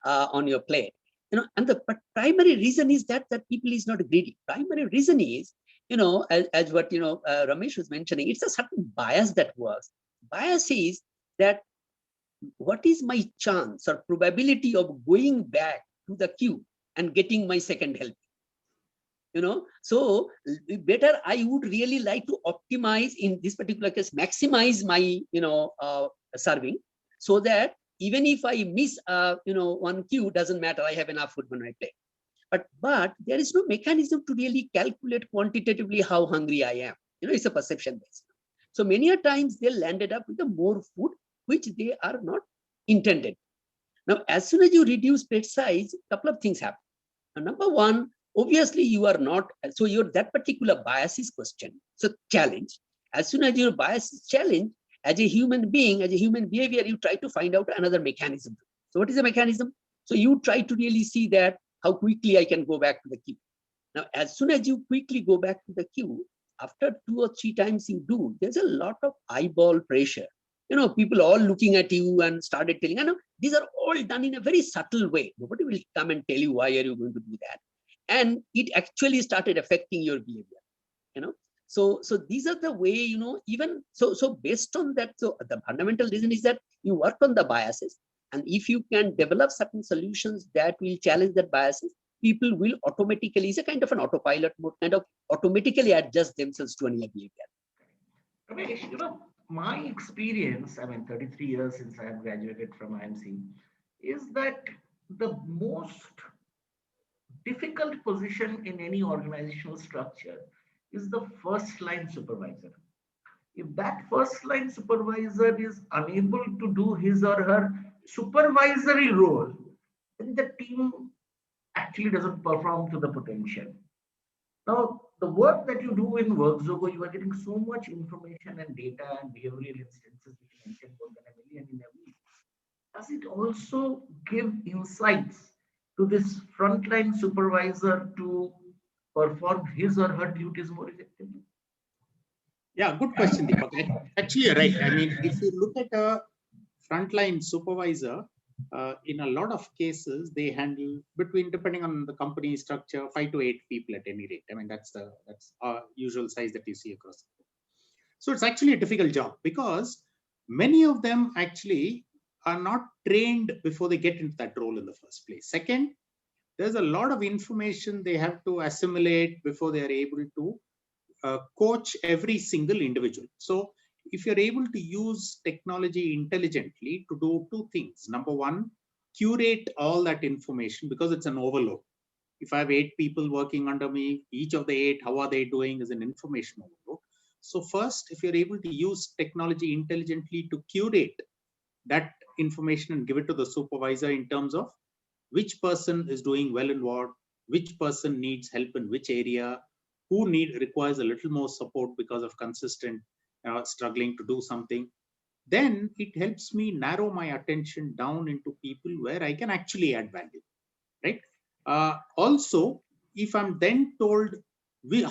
on your plate. And the primary reason is that people is not greedy. Primary reason is, as what Ramesh was mentioning, it's a certain bias that works. Bias is that what is my chance or probability of going back to the queue and getting my second help? So better I would really like to optimize, in this particular case, maximize my serving, so that even if I miss one queue, doesn't matter, I have enough food on my plate. But there is no mechanism to really calculate quantitatively how hungry I am. It's a perception based. So many a times they landed up with more food which they are not intended. Now, as soon as you reduce plate size, a couple of things happen. Now, number one, obviously you are not, so that particular bias is questioned. So challenge. As soon as your bias is challenged, as a human being, as a human behavior, you try to find out another mechanism. So what is the mechanism? So you try to really see that how quickly I can go back to the queue. Now, as soon as you quickly go back to the queue, after 2 or 3 times you do, there's a lot of eyeball pressure. People all looking at you and started telling, these are all done in a very subtle way. Nobody will come and tell you, why are you going to do that? And it actually started affecting your behavior, So these are the way, even, so based on that, so the fundamental reason is that you work on the biases. And if you can develop certain solutions that will challenge that biases, people will automatically, it's a kind of an autopilot mode, kind of automatically adjust themselves to any behavior. Ramesh, my experience, 33 years since I have graduated from IMC, is that the most difficult position in any organizational structure is the first line supervisor. If that first line supervisor is unable to do his or her supervisory role, then the team actually doesn't perform to the potential. Now, the work that you do in WorkZogo, you are getting so much information and data and behavioral instances which you mentioned more than a million in a week. Does it also give insights to this frontline supervisor to perform his or her duties more effectively? Yeah, good question, Deepak. Actually, you're right. If you look at a frontline supervisor, in a lot of cases, they handle between, depending on the company structure, 5 to 8 people at any rate. That's our usual size that you see across the board. So it's actually a difficult job because many of them actually are not trained before they get into that role in the first place. Second, there's a lot of information they have to assimilate before they are able to coach every single individual. So if you're able to use technology intelligently to do 2 things. Number one, curate all that information because it's an overload. If I have 8 people working under me, each of the 8, how are they doing is an information overload. So first, if you're able to use technology intelligently to curate that information and give it to the supervisor in terms of which person is doing well in what, which person needs help in which area, who requires a little more support because of consistent struggling to do something, then it helps me narrow my attention down into people where I can actually add value, right? Also, if I'm then told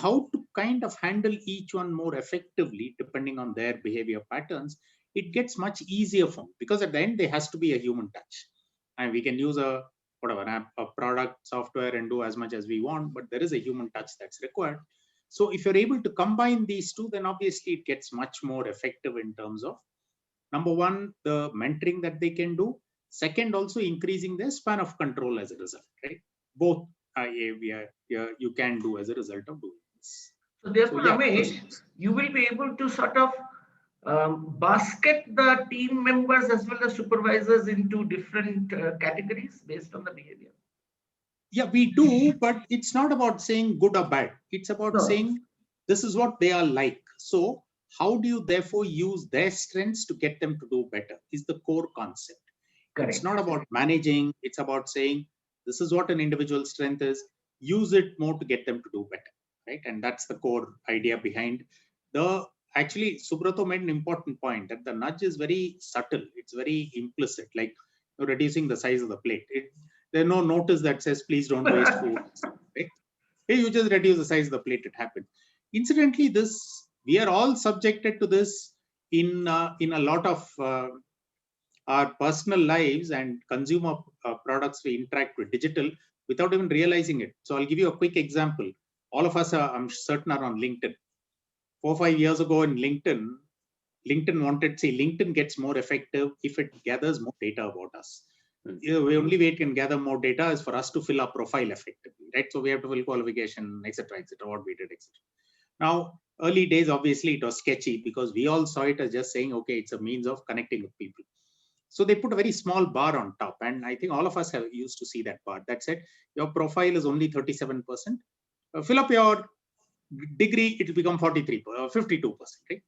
how to kind of handle each one more effectively, depending on their behavior patterns, it gets much easier for me because at the end, there has to be a human touch. And we can use a product, software, and do as much as we want, but there is a human touch that's required. So if you're able to combine these 2, then obviously it gets much more effective in terms of, number one, the mentoring that they can do. Second, also increasing their span of control as a result, right? Both you can do as a result of doing this. So therefore, Ramesh, you will be able to sort of basket the team members as well as supervisors into different categories based on the behavior. Yeah, we do, but it's not about saying good or bad. It's about saying this is what they are like. So how do you therefore use their strengths to get them to do better is the core concept. Correct. It's not about managing. It's about saying this is what an individual strength is. Use it more to get them to do better, right? And that's the core idea behind the. Actually, Subrato made an important point that the nudge is very subtle. It's very implicit, like reducing the size of the plate. There's no notice that says, please don't waste food. Right? Hey, you just reduce the size of the plate, it happens. Incidentally, we are all subjected to this in a lot of our personal lives and consumer products we interact with digital without even realizing it. So I'll give you a quick example. All of us I'm certain, are on LinkedIn. 4 or 5 years ago in LinkedIn wanted, say, LinkedIn gets more effective if it gathers more data about us. The only way it can gather more data is for us to fill our profile effectively, right? So we have to fill qualification, etc., what we did, etc. Now, early days, obviously, it was sketchy because we all saw it as just saying, okay, it's a means of connecting with people. So they put a very small bar on top. And I think all of us have used to see that bar that said, your profile is only 37%. Fill up your degree, it will become 43, 52%, right?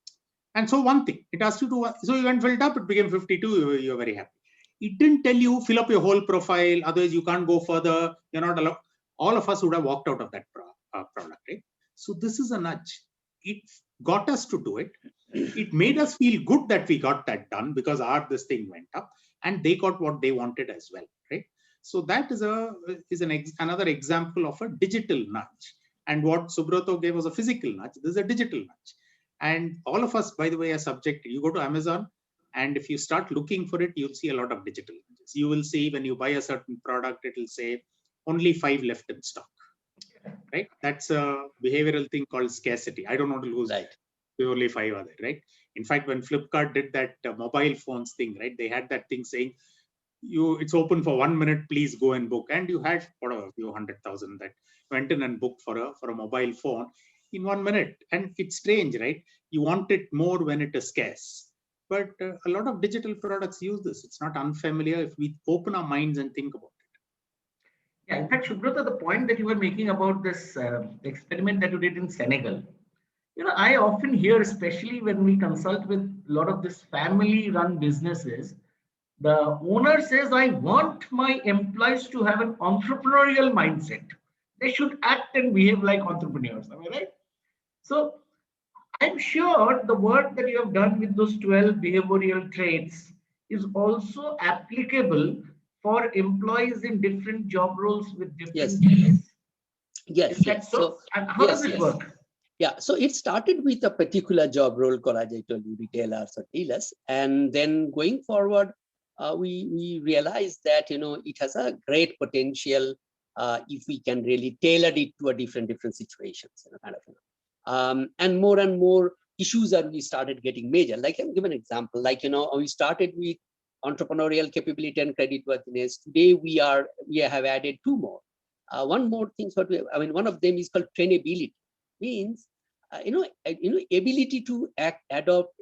And so one thing, it asked you to, so you went filled up, it became 52, you're very happy. It didn't tell you fill up your whole profile, otherwise you can't go further, you're not allowed. All of us would have walked out of that product, right? So this is a nudge. It got us to do it. It made us feel good that we got that done because this thing went up and they got what they wanted as well, right? So that is another example of a digital nudge. And what Subrato gave was a physical nudge. This is a digital nudge. And all of us, by the way, are subject. You go to Amazon, and if you start looking for it, you'll see a lot of digital nudges. You will see when you buy a certain product, it will say only 5 left in stock, right? That's a behavioral thing called scarcity. I don't want to lose only 5 are there, right? In fact, when Flipkart did that mobile phones thing, right? They had that thing saying, it's open for 1 minute, please go and book. And you had whatever, a few 100,000 that went in and booked for a mobile phone in 1 minute. And it's strange, right? You want it more when it is scarce. But a lot of digital products use this. It's not unfamiliar if we open our minds and think about it. Yeah, in fact, Subrata, the point that you were making about this experiment that you did in Senegal, I often hear, especially when we consult with a lot of these family-run businesses, the owner says, I want my employees to have an entrepreneurial mindset. They should act and behave like entrepreneurs. Am I right? So I'm sure the work that you have done with those 12 behavioral traits is also applicable for employees in different job roles with different traits. Yes. Is that so? And how does it work? Yeah, so it started with a particular job role called, as I told you, retailers or dealers. And then going forward, we realized that, it has a great potential if we can really tailor it to a different situations, and more issues that we started getting major. Like I'll give an example, we started with entrepreneurial capability and creditworthiness. Today we have added 2 more. One more thing, one of them is called trainability. Means ability to adopt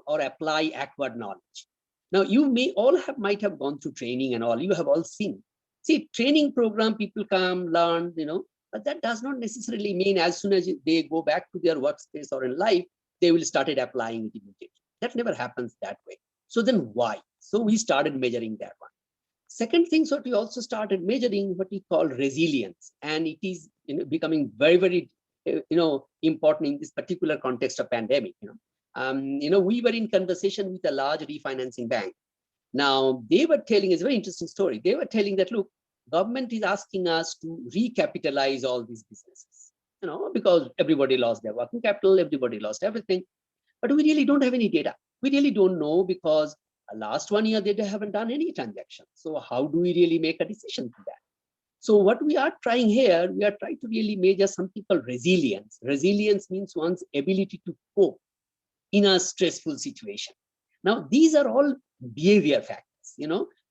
or apply acquired knowledge. Now you might have gone through training and all, you have all seen. See, training program, people come, learn, but that does not necessarily mean as soon as they go back to their workspace or in life, they will started applying it immediately. That never happens that way. So then why? So we started measuring that one. Second thing, so we also started measuring what we call resilience, and it is becoming very, very important in this particular context of pandemic. We were in conversation with a large refinancing bank. Now they were telling, it's a very interesting story. They were telling that, look, government is asking us to recapitalize all these businesses, because everybody lost their working capital, everybody lost everything, but we really don't have any data. We really don't know because last 1 year they haven't done any transaction. So how do we really make a decision to that? So what we are trying here, we are trying to really measure something called resilience. Resilience means one's ability to cope in a stressful situation. Now, these are all behavior factors.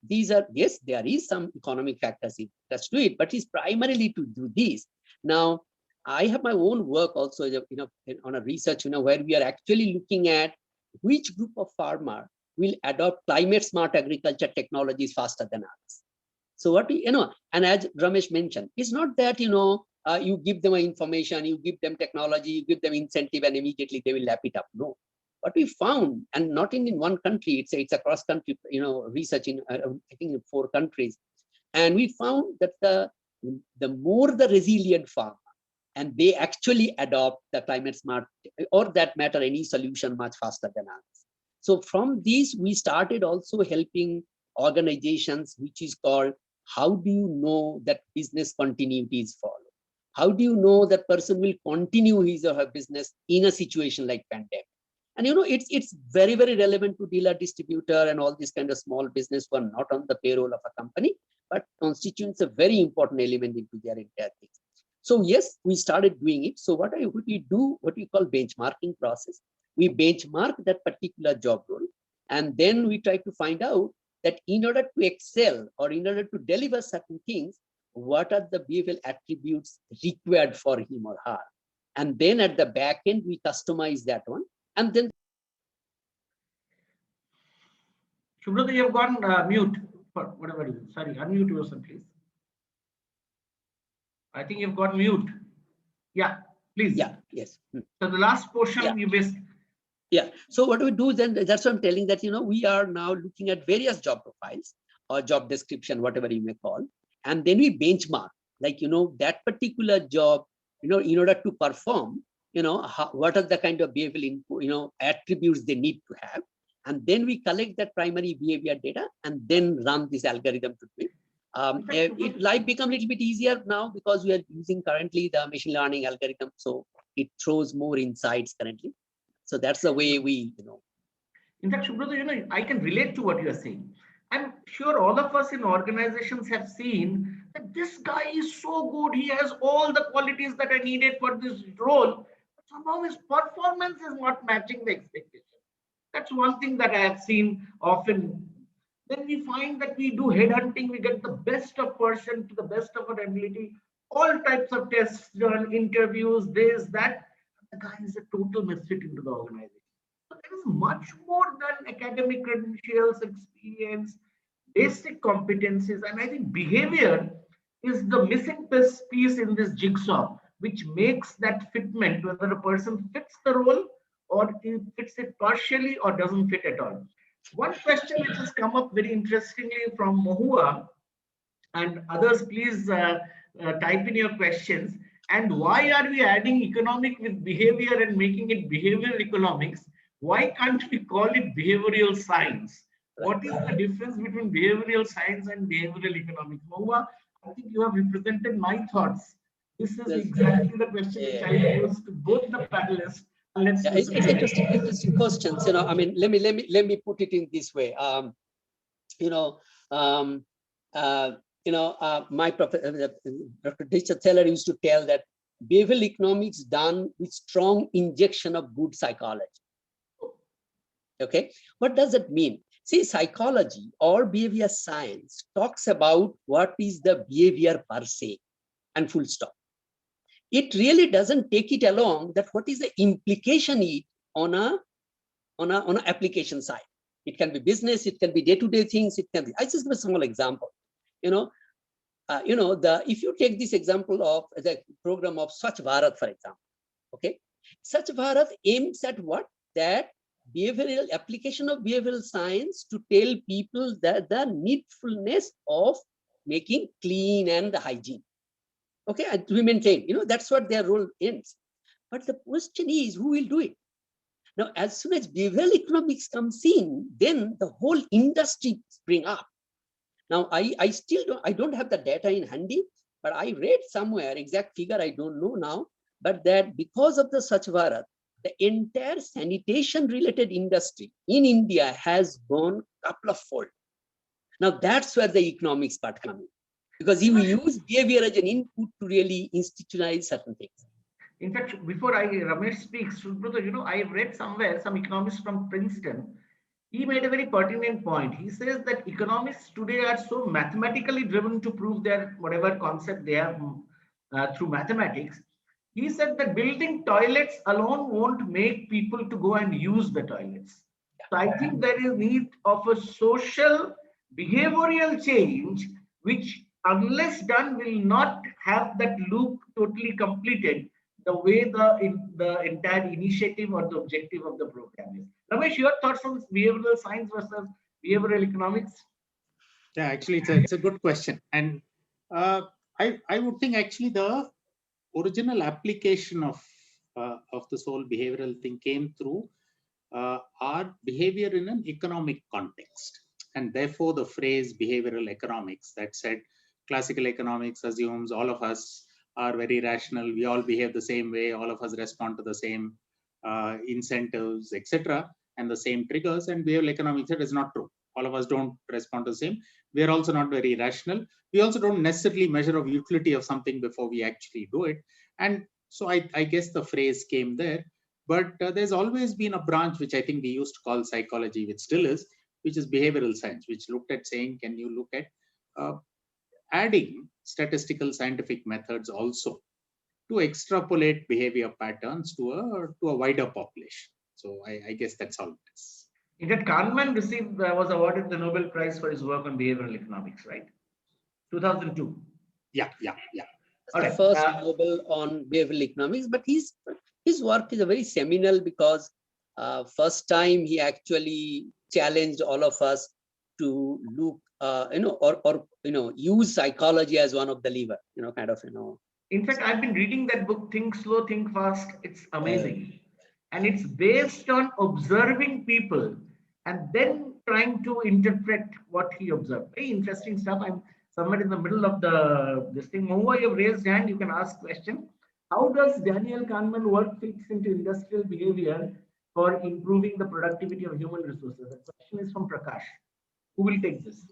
These are, yes, there is some economic factors attached to it, but it's primarily to do these. Now, I have my own work also, on a research, where we are actually looking at which group of farmer will adopt climate smart agriculture technologies faster than others. So what and as Ramesh mentioned, it's not that, you give them information, you give them technology, you give them incentive and immediately they will lap it up. No. What we found, and not in one country, it's across country, research in, I think in 4 countries. And we found that the more the resilient farmer, and they actually adopt the climate smart, or that matter, any solution much faster than others. So from these, we started also helping organizations, which is called How do you know that business continuity is followed? How do you know that person will continue his or her business in a situation like pandemic? And it's very, very relevant to dealer, distributor, and all these kind of small business who are not on the payroll of a company, but constitutes a very important element into their entire thing. So yes, we started doing it. So what we do, what we call benchmarking process. We benchmark that particular job role, and then we try to find out that in order to excel or in order to deliver certain things, what are the behavioral attributes required for him or her? And then at the back end, we customize that one. And then Subrata, you have gone mute for whatever reason. Sorry, unmute yourself, please. I think you've got mute. Yeah, please. Yeah, yes. So the last portion you missed. Yeah. So what we do then, that's what I'm telling, that we are now looking at various job profiles or job description, whatever you may call, and then we benchmark, like that particular job, in order to perform, what are the kind of behavioral attributes they need to have, and then we collect that primary behavior data and then run this algorithm to do it. Life becomes a little bit easier now because we are using currently the machine learning algorithm, so it throws more insights currently. So that's the way we, In fact, Subrata, I can relate to what you are saying. I'm sure all of us in organizations have seen that this guy is so good. He has all the qualities that are needed for this role. But somehow his performance is not matching the expectation. That's one thing that I have seen often. Then we find that we do headhunting. We get the best of person to the best of our ability. All types of tests done, interviews, this, that. The guy is a total misfit into the organization. So there is much more than academic credentials, experience, basic competencies, and I think behavior is the missing piece in this jigsaw, which makes that fitment, whether a person fits the role or fits it partially or doesn't fit at all. One question which has come up very interestingly from Mohua, and others, please type in your questions. And why are we adding economic with behavior and making it behavioral economics? Why can't we call it behavioral science? What is the difference between behavioral science and behavioral economics? Mohua, I think you have represented my thoughts. This is exactly the question which I pose to both the panelists. It's interesting questions. I mean, let me put it in this way. My professor, Dr. Richard Thaler, used to tell that behavioral economics done with strong injection of good psychology. Okay, what does it mean? See, psychology or behavior science talks about what is the behavior per se, and full stop. It really doesn't take it along that what is the implication on a application side. It can be business, it can be day-to-day things, it can be. I just give a small example. If you take this example of the program of Swachh Bharat, for example, okay, Swachh Bharat aims at what? That behavioral application of behavioral science to tell people that the needfulness of making clean and the hygiene. Okay, and we maintain, that's what their role ends. But the question is, who will do it? Now, as soon as behavioral economics comes in, then the whole industry spring up. Now, I don't have the data in handy, but I read somewhere, exact figure I don't know now, but that because of the Swachh Bharat, the entire sanitation related industry in India has gone couple of fold. Now, that's where the economics part comes in, because you use behavior as an input to really institutionalize certain things. In fact, before Ramesh speaks, I have read somewhere, some economist from Princeton, he made a very pertinent point. He says that economists today are so mathematically driven to prove their whatever concept they have through mathematics. He said that building toilets alone won't make people to go and use the toilets. So I think there is need of a social behavioral change, which unless done will not have that loop totally completed the way the entire initiative or the objective of the program is. Ramesh, your thoughts on behavioral science versus behavioral economics? Yeah, actually, it's a good question. And I would think actually the original application of this whole behavioral thing came through our behavior in an economic context. And therefore, the phrase behavioral economics that said classical economics assumes all of us are very rational. We all behave the same way. All of us respond to the same incentives, etc., and the same triggers. And behavioral economics, that is not true. All of us don't respond to the same. We are also not very rational. We also don't necessarily measure of utility of something before we actually do it. And so I guess the phrase came there. But there's always been a branch which I think we used to call psychology, which still is, which is behavioral science, which looked at saying, can you look at adding statistical scientific methods also to extrapolate behavior patterns to a wider population. So I guess that's all it is. In fact, Kahneman was awarded the Nobel Prize for his work on behavioral economics, right? 2002. Yeah. All The right. first Nobel on behavioral economics, but his work is a very seminal because first time he actually challenged all of us to look, use psychology as one of the lever, In fact, I've been reading that book, Think Slow, Think Fast. It's amazing. And it's based on observing people and then trying to interpret what he observed. Very interesting stuff. I'm somewhere in the middle of this thing. Mohua, you've raised hand. You can ask question. How does Daniel Kahneman work fits into industrial behavior for improving the productivity of human resources? The question is from Prakash. Who will take this?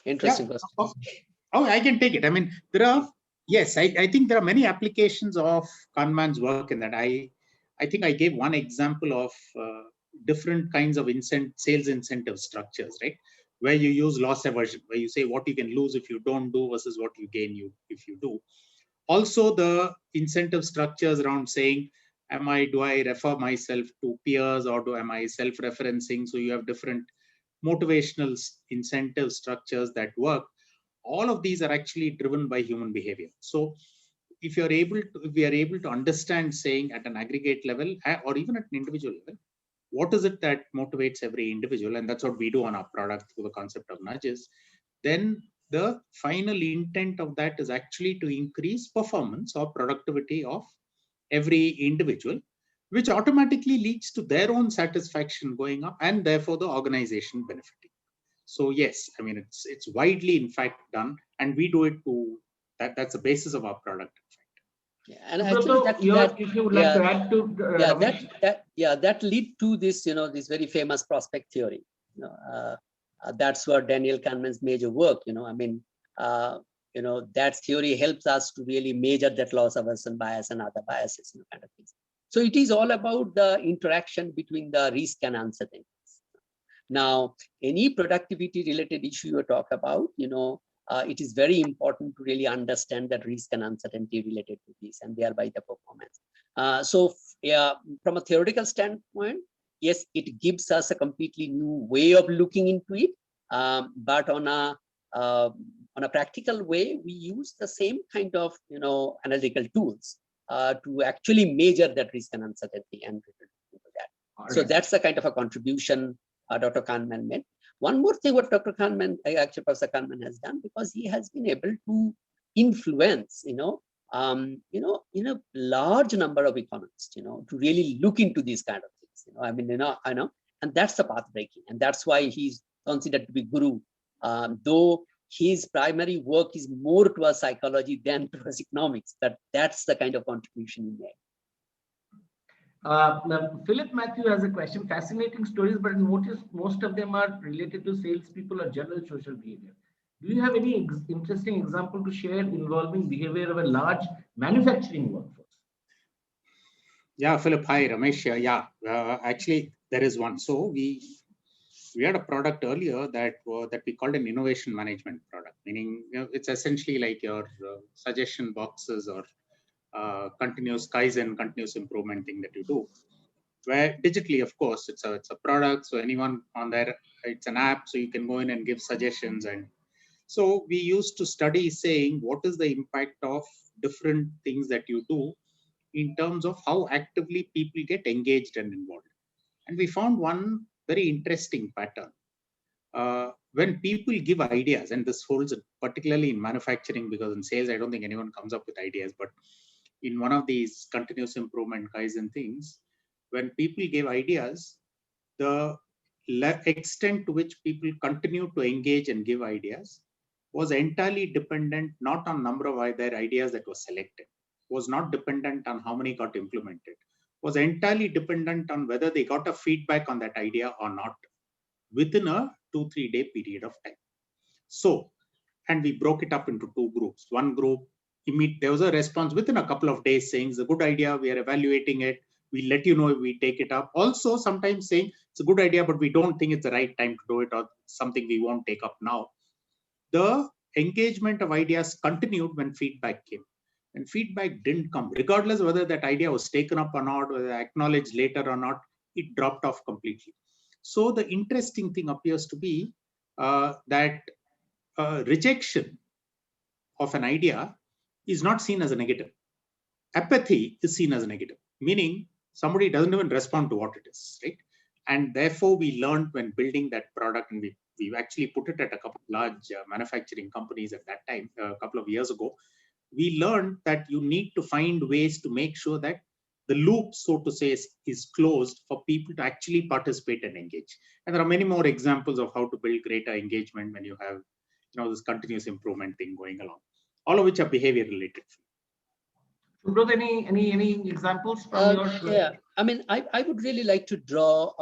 Interesting question. Oh, I can take it. I mean, I think there are many applications of Kahneman's work in that. I think I gave one example of different kinds of sales incentive structures, right? Where you use loss aversion, where you say what you can lose if you don't do versus what you gain if you do. Also, the incentive structures around saying, do I refer myself to peers or am I self-referencing? So you have different motivational incentive structures that work. All of these are actually driven by human behavior. So if we are able to understand saying at an aggregate level or even at an individual level, what is it that motivates every individual? And that's what we do on our product through the concept of nudges. Then the final intent of that is actually to increase performance or productivity of every individual, which automatically leads to their own satisfaction going up and therefore the organization benefiting. So yes, I mean, it's widely in fact done, and we do it that's the basis of our product. Yeah, and actually if you would like to add to that lead to this, this very famous prospect theory. That's what Daniel Kahneman's major work. That theory helps us to really measure that loss aversion bias and other biases, kind of things. So it is all about the interaction between the risk and uncertainties. Now, any productivity related issue you talk about, it is very important to really understand that risk and uncertainty related to this and thereby the performance. So from a theoretical standpoint, yes, it gives us a completely new way of looking into it. But on a practical way, we use the same kind of analytical tools to actually measure that risk and uncertainty and that. Right. So that's the kind of a contribution Dr. Kahneman made. One more thing what Dr. Kahneman, actually Professor Kahneman has done, because he has been able to influence, a large number of economists, to really look into these kind of things. I know, and that's the path breaking, and that's why he's considered to be guru, though his primary work is more towards psychology than towards economics. That's the kind of contribution he made. Philip Matthew has a question. Fascinating stories, but notice most of them are related to salespeople or general social behavior. Do you have any interesting example to share involving behavior of a large manufacturing workforce? Yeah, Philip. Hi, Ramesh. Yeah, actually, there is one. So we had a product earlier that we called an innovation management product, meaning it's essentially like your suggestion boxes or continuous Kaizen, continuous improvement thing that you do. Where digitally, of course, it's a product. So anyone on there, it's an app, so you can go in and give suggestions. And so we used to study saying what is the impact of different things that you do in terms of how actively people get engaged and involved. And we found one very interesting pattern. When people give ideas, and this holds particularly in manufacturing, because in sales, I don't think anyone comes up with ideas, but in one of these continuous improvement Kaizen things, when people give ideas, the extent to which people continue to engage and give ideas was entirely dependent not on number of their ideas that were selected, was not dependent on how many got implemented, was entirely dependent on whether they got a feedback on that idea or not within a 2-3 day period of time. So, and we broke it up into two groups. One group, there was a response within a couple of days saying it's a good idea, we are evaluating it, we'll let you know if we take it up. Also sometimes saying it's a good idea, but we don't think it's the right time to do it, or something we won't take up now. The engagement of ideas continued when feedback came. When feedback didn't come, regardless of whether that idea was taken up or not, whether acknowledged later or not, it dropped off completely. So the interesting thing appears to be that rejection of an idea is not seen as a negative. Apathy is seen as a negative, meaning somebody doesn't even respond to what it is, right? And therefore, we learned when building that product, and we actually put it at a couple of large manufacturing companies at that time, a couple of years ago. We learned that you need to find ways to make sure that the loop, so to say, is closed for people to actually participate and engage. And there are many more examples of how to build greater engagement when you have, this continuous improvement thing going along, all of which are behavior related. Subrat, any examples from your? Yeah, I mean, I would really like to draw,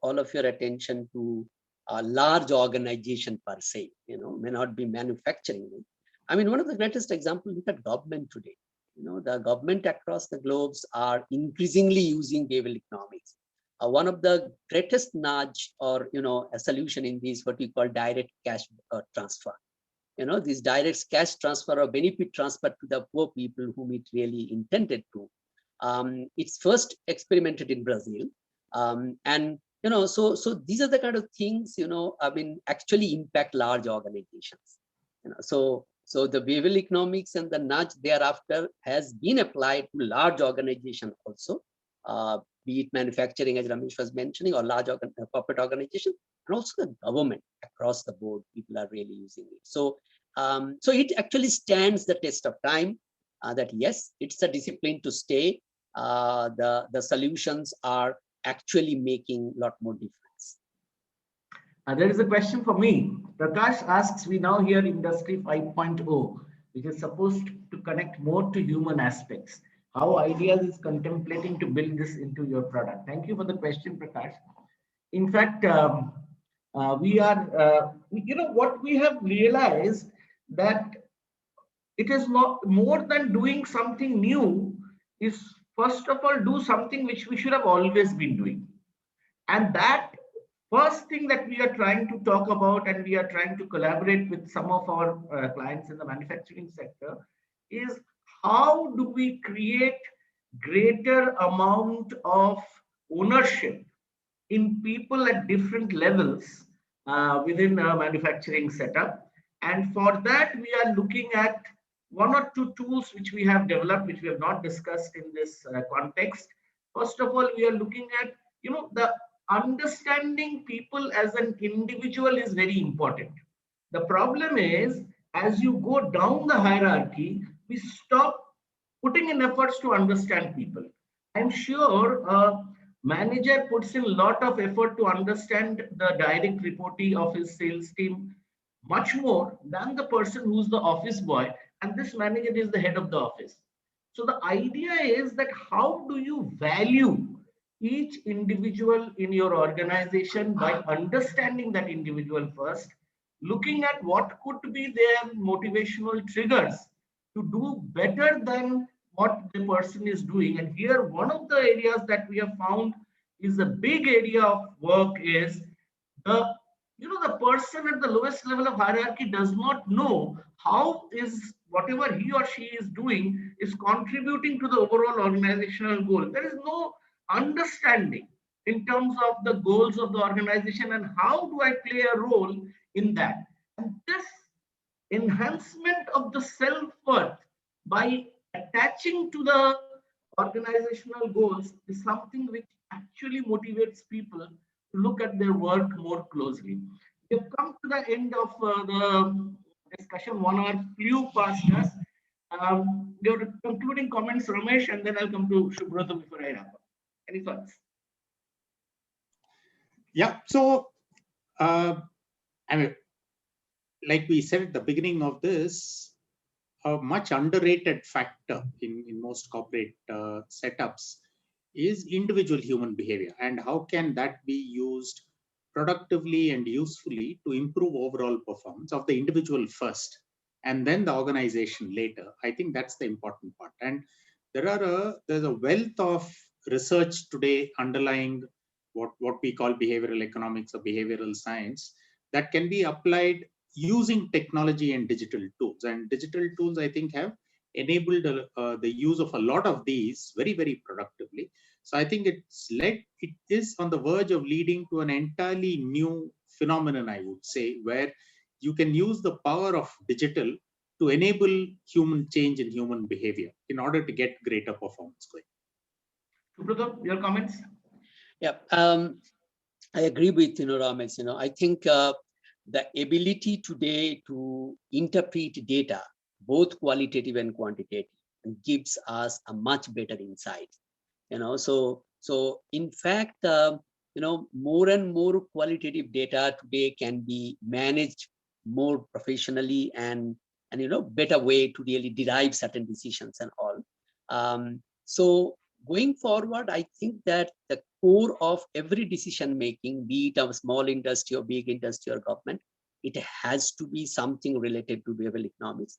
all of your attention to a large organization per se, may not be manufacturing. I mean, one of the greatest examples, look at government today. The government across the globes are increasingly using behavioral economics. One of the greatest nudge or, a solution in these, what we call direct cash transfer. These direct cash transfer or benefit transfer to the poor people whom it really intended to. It's first experimented in Brazil. And, so these are the kind of things, actually impact large organizations. So the behavioral economics and the nudge thereafter has been applied to large organizations also, be it manufacturing, as Ramesh was mentioning, or large corporate organizations, and also the government across the board. People are really using it. So, so it actually stands the test of time. That yes, it's a discipline to stay. The solutions are actually making a lot more difference. There is a question for me. Prakash asks, we now hear Industry 5.0, which is supposed to connect more to human aspects. How Ideas is contemplating to build this into your product? Thank you for the question, Prakash. In fact, we are, what we have realized that it is not more than doing something new, is first of all, do something which we should have always been doing. And that first thing that we are trying to talk about, and we are trying to collaborate with some of our clients in the manufacturing sector, is how do we create greater amount of ownership in people at different levels within a manufacturing setup. And for that, we are looking at one or two tools which we have developed, which we have not discussed in this context. First of all, we are looking at, the understanding people as an individual is very important. The problem is, as you go down the hierarchy, we stop putting in efforts to understand people. I'm sure a manager puts in a lot of effort to understand the direct reportee of his sales team much more than the person who's the office boy, and this manager is the head of the office. So the idea is that how do you value each individual in your organization by understanding that individual first, looking at what could be their motivational triggers to do better than what the person is doing. And here, one of the areas that we have found is a big area of work is the person at the lowest level of hierarchy does not know how is whatever he or she is doing is contributing to the overall organizational goal. There is no understanding in terms of the goals of the organization and how do I play a role in that. And this enhancement of the self-worth by attaching to the organizational goals is something which actually motivates people to look at their work more closely. We have come to the end of the discussion. 1 hour flew past us. Your concluding comments, Ramesh, and then I'll come to Subrata before I wrap up. Any thoughts? Yeah, so I mean, like we said at the beginning of this, a much underrated factor in most corporate setups is individual human behavior, and how can that be used productively and usefully to improve overall performance of the individual first and then the organization later. I think that's the important part. And there's a wealth of research today underlying what we call behavioral economics or behavioral science that can be applied using technology and digital tools. And digital tools, I think, have enabled the use of a lot of these very, very productively. So I think it is on the verge of leading to an entirely new phenomenon, I would say, where you can use the power of digital to enable human change in human behavior in order to get greater performance going. Subrata, your comments? Yeah, I agree with Ramesh. I think the ability today to interpret data, both qualitative and quantitative, gives us a much better insight. So in fact, more and more qualitative data today can be managed more professionally and better way to really derive certain decisions and all. So going forward, I think that the core of every decision making, be it a small industry or big industry or government, it has to be something related to behavioral economics.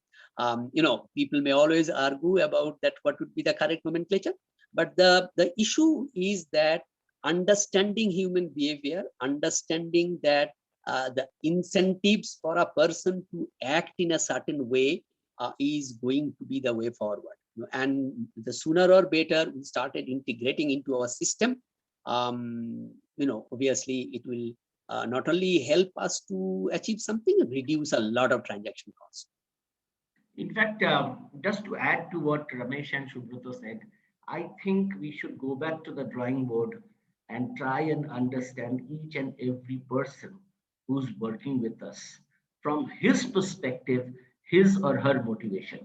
People may always argue about that what would be the correct nomenclature, but the issue is that understanding human behavior, understanding that the incentives for a person to act in a certain way is going to be the way forward. And the sooner or better we started integrating into our system, obviously it will not only help us to achieve something, reduce a lot of transaction costs. In fact, just to add to what Ramesh and Subrata said, I think we should go back to the drawing board and try and understand each and every person who's working with us from his perspective, his or her motivation.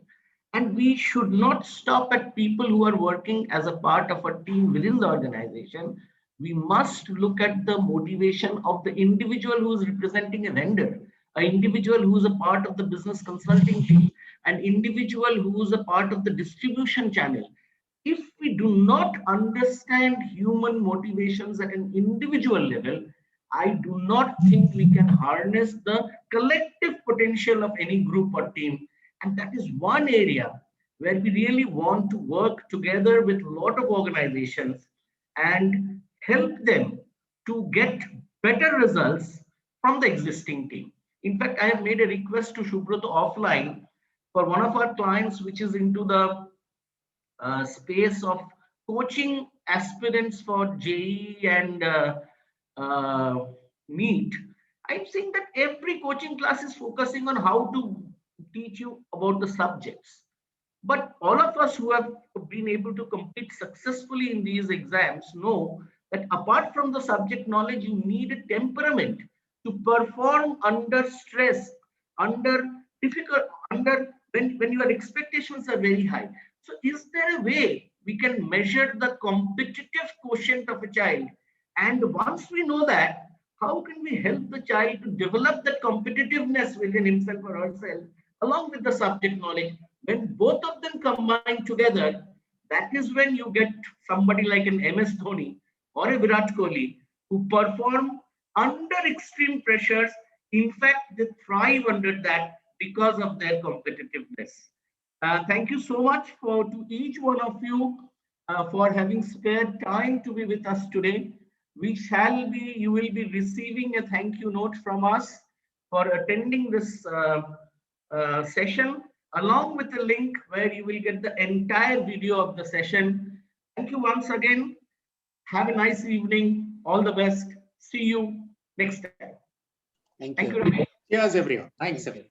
And we should not stop at people who are working as a part of a team within the organization. We must look at the motivation of the individual who is representing a vendor, an individual who is a part of the business consulting team, an individual who is a part of the distribution channel. If we do not understand human motivations at an individual level, I do not think we can harness the collective potential of any group or team. And that is one area where we really want to work together with a lot of organizations and help them to get better results from the existing team. In fact, I have made a request to Subrata offline for one of our clients, which is into the space of coaching aspirants for JEE and NEET. I'm saying that every coaching class is focusing on how to teach you about the subjects. But all of us who have been able to compete successfully in these exams know that apart from the subject knowledge, you need a temperament to perform under stress, under difficult, when your expectations are very high. So is there a way we can measure the competitive quotient of a child? And once we know that, how can we help the child to develop that competitiveness within himself or herself along with the subject knowledge? When both of them combine together, that is when you get somebody like an MS Dhoni or a Virat Kohli who perform under extreme pressures. In fact, they thrive under that because of their competitiveness. Thank you so much to each one of you for having spared time to be with us today. You will be receiving a thank you note from us for attending this session, along with a link where you will get the entire video of the session. Thank you once again. Have a nice evening. All the best. See you next time. Thank you. Cheers, everyone. Thanks, everyone.